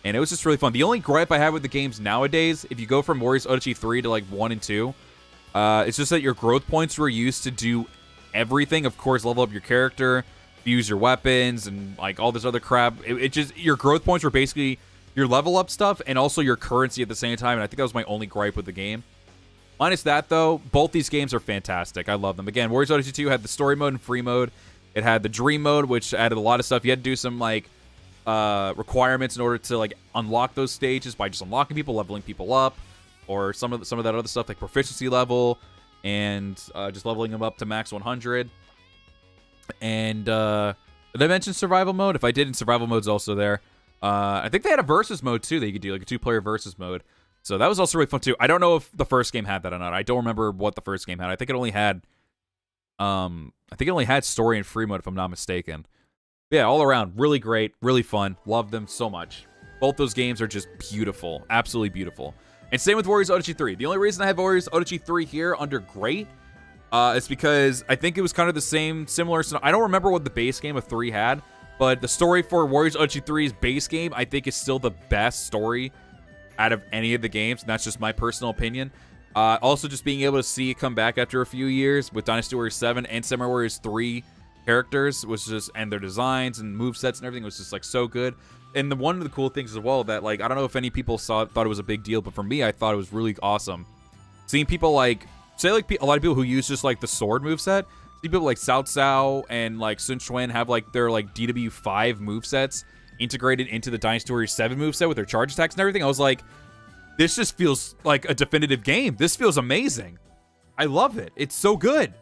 And it was just really fun. The only gripe I have with the games nowadays, if you go from Warriors Orochi 3 to like 1 and 2, it's just that your growth points were used to do everything. Of course, level up your character, use your weapons, and like all this other crap. It just, your growth points were basically your level up stuff and also your currency at the same time. And I think that was my only gripe with the game. Minus that though, both these games are fantastic. I love them. Again, Warriors Odyssey 2 had the story mode and free mode. It had the dream mode, which added a lot of stuff. You had to do some like requirements in order to like unlock those stages by just unlocking people, leveling people up, or some of that other stuff like proficiency level and just leveling them up to max 100. And did I mention survival mode? If I didn't, survival mode's also there. I think they had a versus mode too that you could do, like a 2-player versus mode. So that was also really fun too. I don't know if the first game had that or not. I don't remember what the first game had. I think it only had story and free mode if I'm not mistaken. Yeah, all around, really great, really fun. Love them so much. Both those games are just beautiful, absolutely beautiful. And same with Warriors Odyssey 3. The only reason I have Warriors Odyssey 3 here under great is because I think it was kind of the similar. I don't remember what the base game of 3 had, but the story for Warriors Odyssey 3's base game, I think, is still the best story out of any of the games, and that's just my personal opinion. Also, just being able to see it come back after a few years with Dynasty Warriors 7 and Samurai Warriors 3 characters was just, and their designs and movesets and everything was just like so good. And one of the cool things as well that, like, I don't know if any people thought it was a big deal, but for me, I thought it was really awesome. Seeing people like, say like a lot of people who use just like the sword moveset, see people like Cao Cao and like Sun Quan have like their like DW5 movesets integrated into the Dynasty Warriors 7 moveset with their charge attacks and everything. I was like, this just feels like a definitive game. This feels amazing. I love it. It's so good.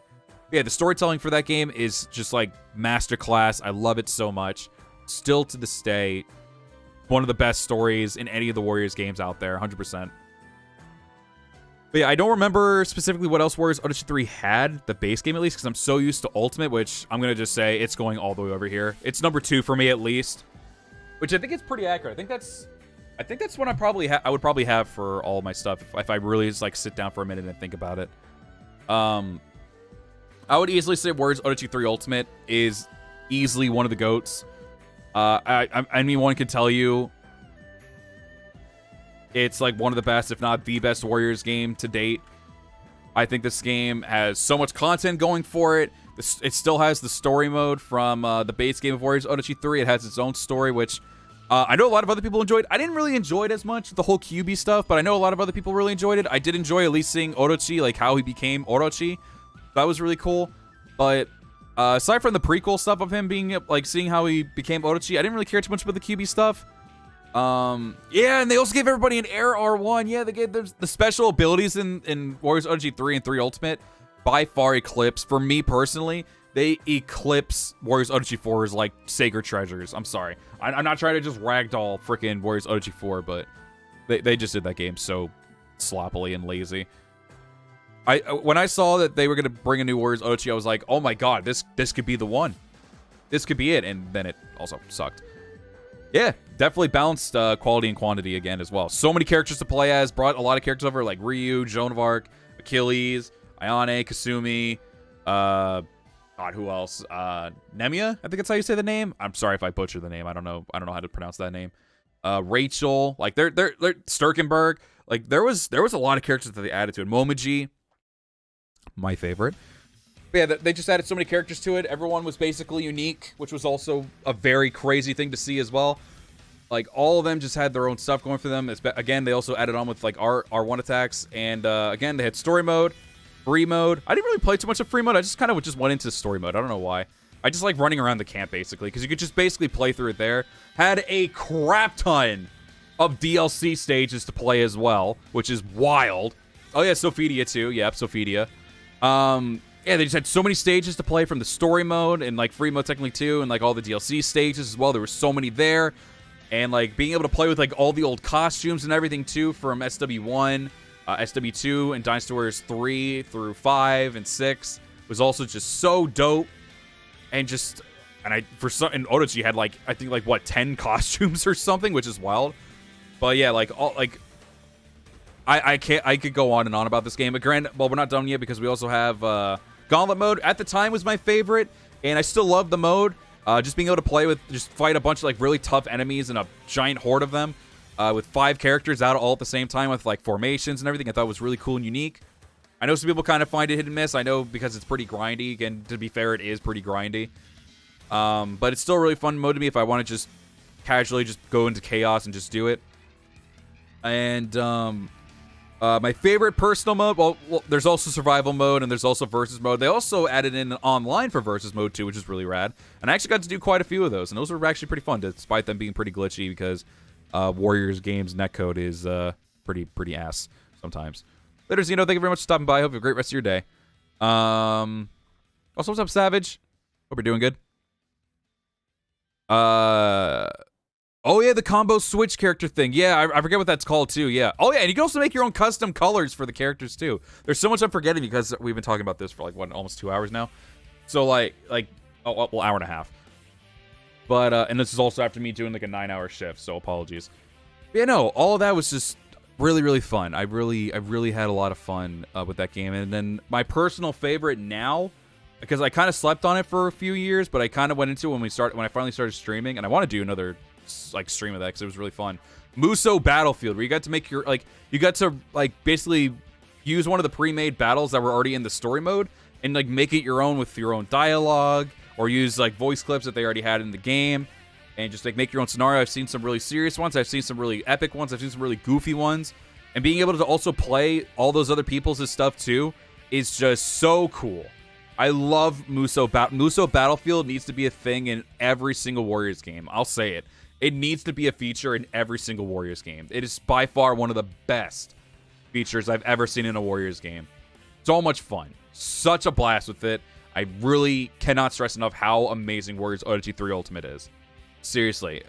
Yeah, the storytelling for that game is just like masterclass. I love it so much. Still to this day, one of the best stories in any of the Warriors games out there, 100%. But yeah, I don't remember specifically what else Warriors Odyssey 3 had, the base game at least, because I'm so used to Ultimate, which I'm going to just say it's going all the way over here. It's number 2 for me at least, which I think is pretty accurate. I think that's what I would probably have for all my stuff if I really just like sit down for a minute and think about it. I would easily say Warriors Odyssey 3 Ultimate is easily one of the GOATs. I mean, one could tell you it's like one of the best, if not the best Warriors game to date. I think this game has so much content going for it. It still has the story mode from the base game of Warriors Odyssey 3. It has its own story, which I know a lot of other people enjoyed. I didn't really enjoy it as much, the whole QB stuff, but I know a lot of other people really enjoyed it. I did enjoy at least seeing Orochi, like how he became Orochi. That was really cool. But aside from the prequel stuff of him being, like, seeing how he became Orochi, I didn't really care too much about the QB stuff. Yeah, and they also gave everybody an Air R1. Yeah, they gave the special abilities in Warriors Odyssey 3 and 3 Ultimate by far eclipse. For me personally, they eclipse Warriors Odyssey 4's, like, sacred treasures. I'm sorry. I'm not trying to just ragdoll freaking Warriors Odyssey 4, but they just did that game so sloppily and lazy. When I saw that they were going to bring a new Warriors Orochi, I was like, oh my god, this could be the one. This could be it. And then it also sucked. Yeah, definitely balanced quality and quantity again as well. So many characters to play as. Brought a lot of characters over like Ryu, Joan of Arc, Achilles, Ayane, Kasumi. God, who else? Nemia, I think that's how you say the name. I'm sorry if I butcher the name. I don't know how to pronounce that name. Rachel, like they're Sturkenberg. Like there was a lot of characters that they added to it. Momiji, my favorite. But yeah, they just added so many characters to it. Everyone was basically unique, which was also a very crazy thing to see as well. Like, all of them just had their own stuff going for them. Again, they also added on with, like, R1 attacks. And, again, they had story mode, free mode. I didn't really play too much of free mode. I just kind of just went into story mode. I don't know why. I just like running around the camp, basically, because you could just basically play through it there. Had a crap ton of DLC stages to play as well, which is wild. Oh, yeah, Sophidia, too. Yep, Sophidia. Yeah, they just had so many stages to play from the story mode and, like, free mode, technically, too, and, like, all the DLC stages as well. There were so many there. And, like, being able to play with, like, all the old costumes and everything, too, from SW1, SW2, and Dynasty Warriors 3 through 5 and 6 was also just so dope. And just, and Orochi had, like, I think, like, what, 10 costumes or something, which is wild. But, yeah, like, I could go on and on about this game. But well, we're not done yet because we also have, Gauntlet mode. At the time was my favorite, and I still love the mode. Just being able to play with, just fight a bunch of, like, really tough enemies and a giant horde of them with 5 characters out all at the same time with, like, formations and everything. I thought was really cool and unique. I know some people kind of find it hit and miss. I know because it's pretty grindy. Again, to be fair, it is pretty grindy. But it's still a really fun mode to me if I want to just casually just go into chaos and just do it. And my favorite personal mode, well, there's also survival mode and there's also versus mode. They also added in an online for versus mode too, which is really rad. And I actually got to do quite a few of those, and those were actually pretty fun, despite them being pretty glitchy because Warriors games netcode is pretty ass sometimes. Later, Zeno, thank you very much for stopping by. I hope you have a great rest of your day. Also, what's up, Savage? Hope you're doing good. Oh, yeah, the combo switch character thing. Yeah, I forget what that's called, too. Yeah. Oh, yeah, and you can also make your own custom colors for the characters, too. There's so much I'm forgetting because we've been talking about this for, like, what, almost 2 hours now? So, like, well, hour and a half. But, and this is also after me doing, like, a 9-hour shift, so apologies. But, yeah, no, all of that was just really, really fun. I really had a lot of fun with that game. And then my personal favorite now, because I kind of slept on it for a few years, but I kind of went into it when I finally started streaming, and I want to do another like stream of that because it was really fun. Muso Battlefield, where you got to make your basically use one of the pre-made battles that were already in the story mode and like make it your own with your own dialogue, or use like voice clips that they already had in the game and just like make your own scenario. I've seen some really serious ones, I've seen some really epic ones, I've seen some really goofy ones, and being able to also play all those other people's stuff too is just so cool. I love Muso Battlefield. Needs to be a thing in every single Warriors game. I'll say it. It needs to be a feature in every single Warriors game. It is by far one of the best features I've ever seen in a Warriors game. So much fun. Such a blast with it. I really cannot stress enough how amazing Warriors Orochi 3 Ultimate is. Seriously.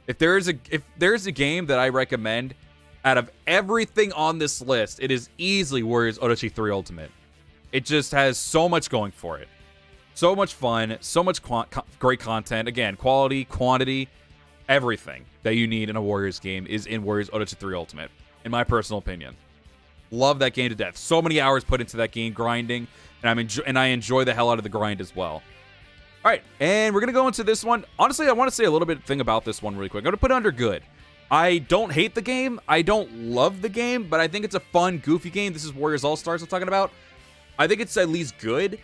If there's a game that I recommend out of everything on this list, it is easily Warriors Orochi 3 Ultimate. It just has so much going for it. So much fun. So much great content. Again, quality, quantity, everything that you need in a Warriors game is in Warriors Orochi 3 Ultimate, in my personal opinion. Love that game to death. So many hours put into that game grinding, and I enjoy the hell out of the grind as well. All right, and we're going to go into this one. Honestly, I want to say a little bit thing about this one really quick. I'm going to put it under good. I don't hate the game. I don't love the game, but I think it's a fun, goofy game. This is Warriors All-Stars I'm talking about. I think it's at least good.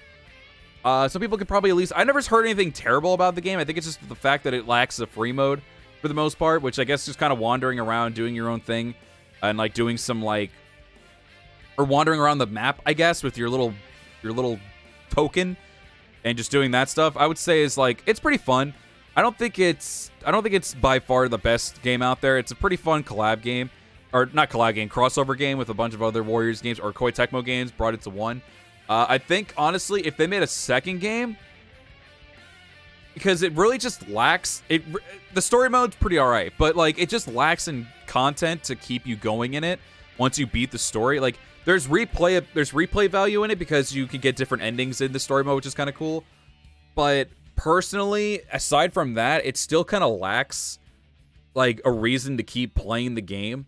Some people could probably at least... I never heard anything terrible about the game. I think it's just the fact that it lacks a free mode for the most part, which I guess just kind of wandering around, doing your own thing, and like doing some like... or wandering around the map, I guess, with your little token, and just doing that stuff, I would say is like... it's pretty fun. I don't think it's by far the best game out there. It's a pretty fun collab game. Or not collab game, crossover game with a bunch of other Warriors games or Koei Tecmo games brought it to one. I think, honestly, if they made a second game, because it really just lacks... the story mode's pretty alright, but like it just lacks in content to keep you going in it once you beat the story. Like, there's replay value in it because you can get different endings in the story mode, which is kind of cool. But personally, aside from that, it still kind of lacks like a reason to keep playing the game.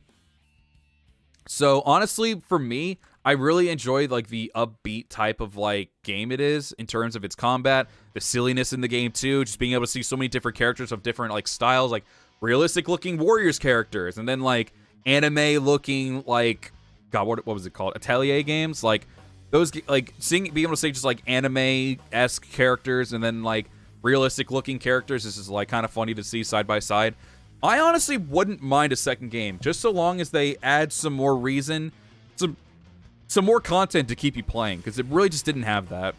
So honestly, for me, I really enjoy like the upbeat type of like game it is in terms of its combat, the silliness in the game too, just being able to see so many different characters of different like styles, like realistic looking Warriors characters, and then like anime looking like, God, what was it called? Atelier games, like those, like being able to see just like anime-esque characters and then like realistic looking characters. This is like kind of funny to see side by side. I honestly wouldn't mind a second game, just so long as they add some more reason, some more content to keep you playing, because it really just didn't have that.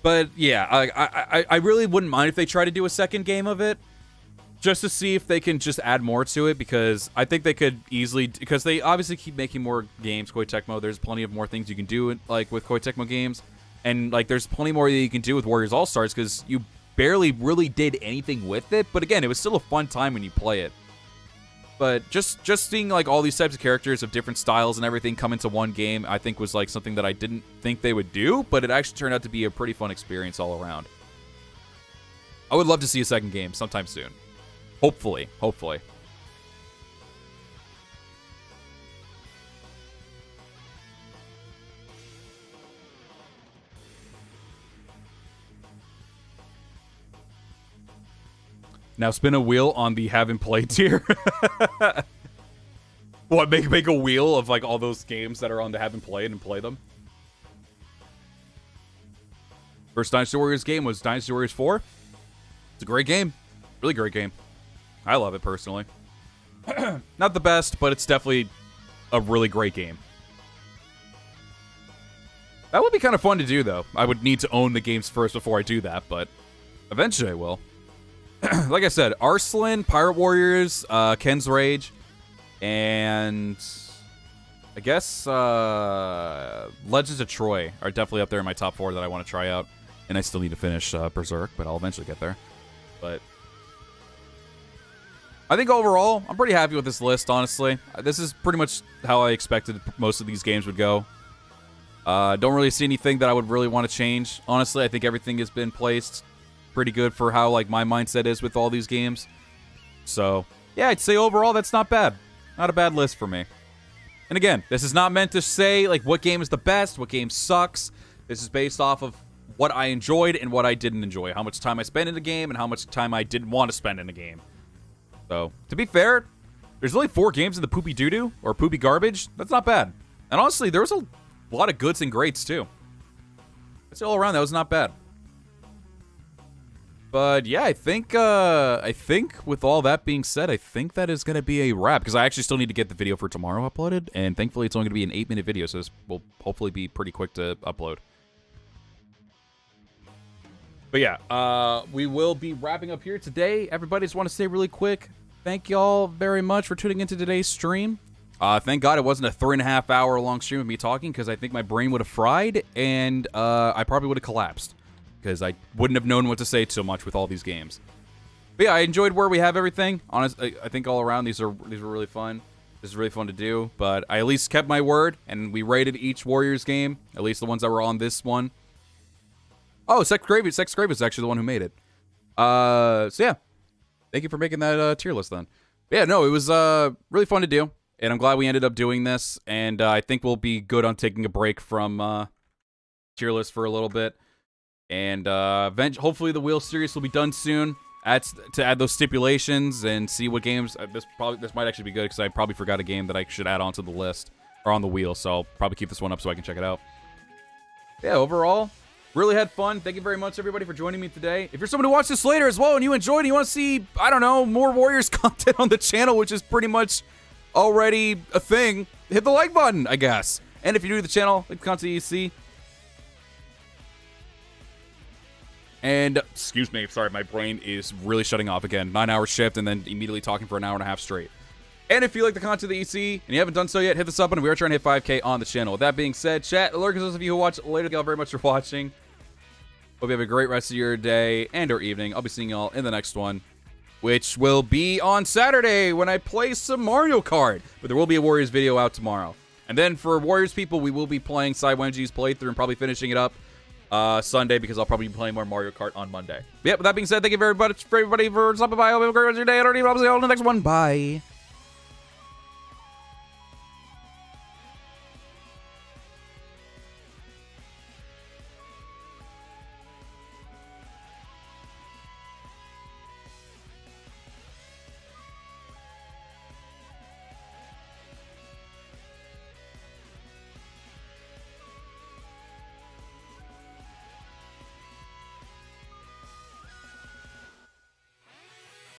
But yeah, I really wouldn't mind if they try to do a second game of it, just to see if they can just add more to it, because I think they could easily, because they obviously keep making more games, Koei Tecmo. There's plenty of more things you can do like with Koei Tecmo games, and like there's plenty more that you can do with Warriors All-Stars, because you barely really did anything with it. But again, it was still a fun time when you play it. But just seeing like all these types of characters of different styles and everything come into one game, I think was like something that I didn't think they would do, but it actually turned out to be a pretty fun experience all around. I would love to see a second game sometime soon. Hopefully. Now spin a wheel on the haven't played tier. What, make a wheel of like all those games that are on the haven't played and play them? First Dynasty Warriors game was Dynasty Warriors 4. It's a great game. Really great game. I love it personally. Not the best, but it's definitely a really great game. That would be kind of fun to do, though. I would need to own the games first before I do that, but eventually I will. Like I said, Arslan, Pirate Warriors, Ken's Rage, and I guess Legends of Troy are definitely up there in my top 4 that I want to try out. And I still need to finish Berserk, but I'll eventually get there. But I think overall, I'm pretty happy with this list, honestly. This is pretty much how I expected most of these games would go. Don't really see anything that I would really want to change. Honestly, I think everything has been placed pretty good for how like my mindset is with all these games. So, yeah, I'd say overall that's not bad. Not a bad list for me. And again, this is not meant to say like what game is the best, what game sucks. This is based off of what I enjoyed and what I didn't enjoy. How much time I spent in the game and how much time I didn't want to spend in the game. So, to be fair, there's only 4 games in the poopy doo-doo or poopy garbage. That's not bad. And honestly, there was a lot of goods and greats too. I'd say all around that was not bad. But yeah, I think with all that being said, I think that is going to be a wrap, because I actually still need to get the video for tomorrow uploaded, and thankfully it's only going to be an 8-minute video, so this will hopefully be pretty quick to upload. But yeah, we will be wrapping up here today. Everybody, just want to say really quick, thank y'all very much for tuning into today's stream. Thank God it wasn't a 3.5 hour long stream of me talking, because I think my brain would have fried, and I probably would have collapsed, because I wouldn't have known what to say so much with all these games. But yeah, I enjoyed where we have everything. Honestly, I think all around these were really fun. This is really fun to do, but I at least kept my word, and we rated each Warriors game, at least the ones that were on this one. Oh, Sex Gravy is actually the one who made it. So yeah, thank you for making that tier list then. But yeah, no, it was really fun to do, and I'm glad we ended up doing this, and I think we'll be good on taking a break from tier list for a little bit. And hopefully the wheel series will be done soon. To add those stipulations and see what games. This might actually be good, because I probably forgot a game that I should add onto the list or on the wheel. So I'll probably keep this one up so I can check it out. Yeah, overall, really had fun. Thank you very much, everybody, for joining me today. If you're someone who watched this later as well and you enjoyed and you want to see, I don't know, more Warriors content on the channel, which is pretty much already a thing, hit the like button, I guess. And if you're new to the channel, like the content you see. And, excuse me, sorry, my brain is really shutting off again. 9-hour shift and then immediately talking for an hour and a half straight. And if you like the content that you see and you haven't done so yet, hit the sub button. We are trying to hit 5K on the channel. With that being said, chat, alert those of you who watch later, thank you all very much for watching. Hope you have a great rest of your day and or evening. I'll be seeing y'all in the next one, which will be on Saturday when I play some Mario Kart. But there will be a Warriors video out tomorrow. And then for Warriors people, we will be playing Saiwenji's playthrough and probably finishing it up Sunday, because I'll probably be playing more Mario Kart on Monday. But yeah, with that being said, thank you very much for everybody for stopping by. I hope you have a great rest of your day. I don't even, I'll see you all in the next one. Bye.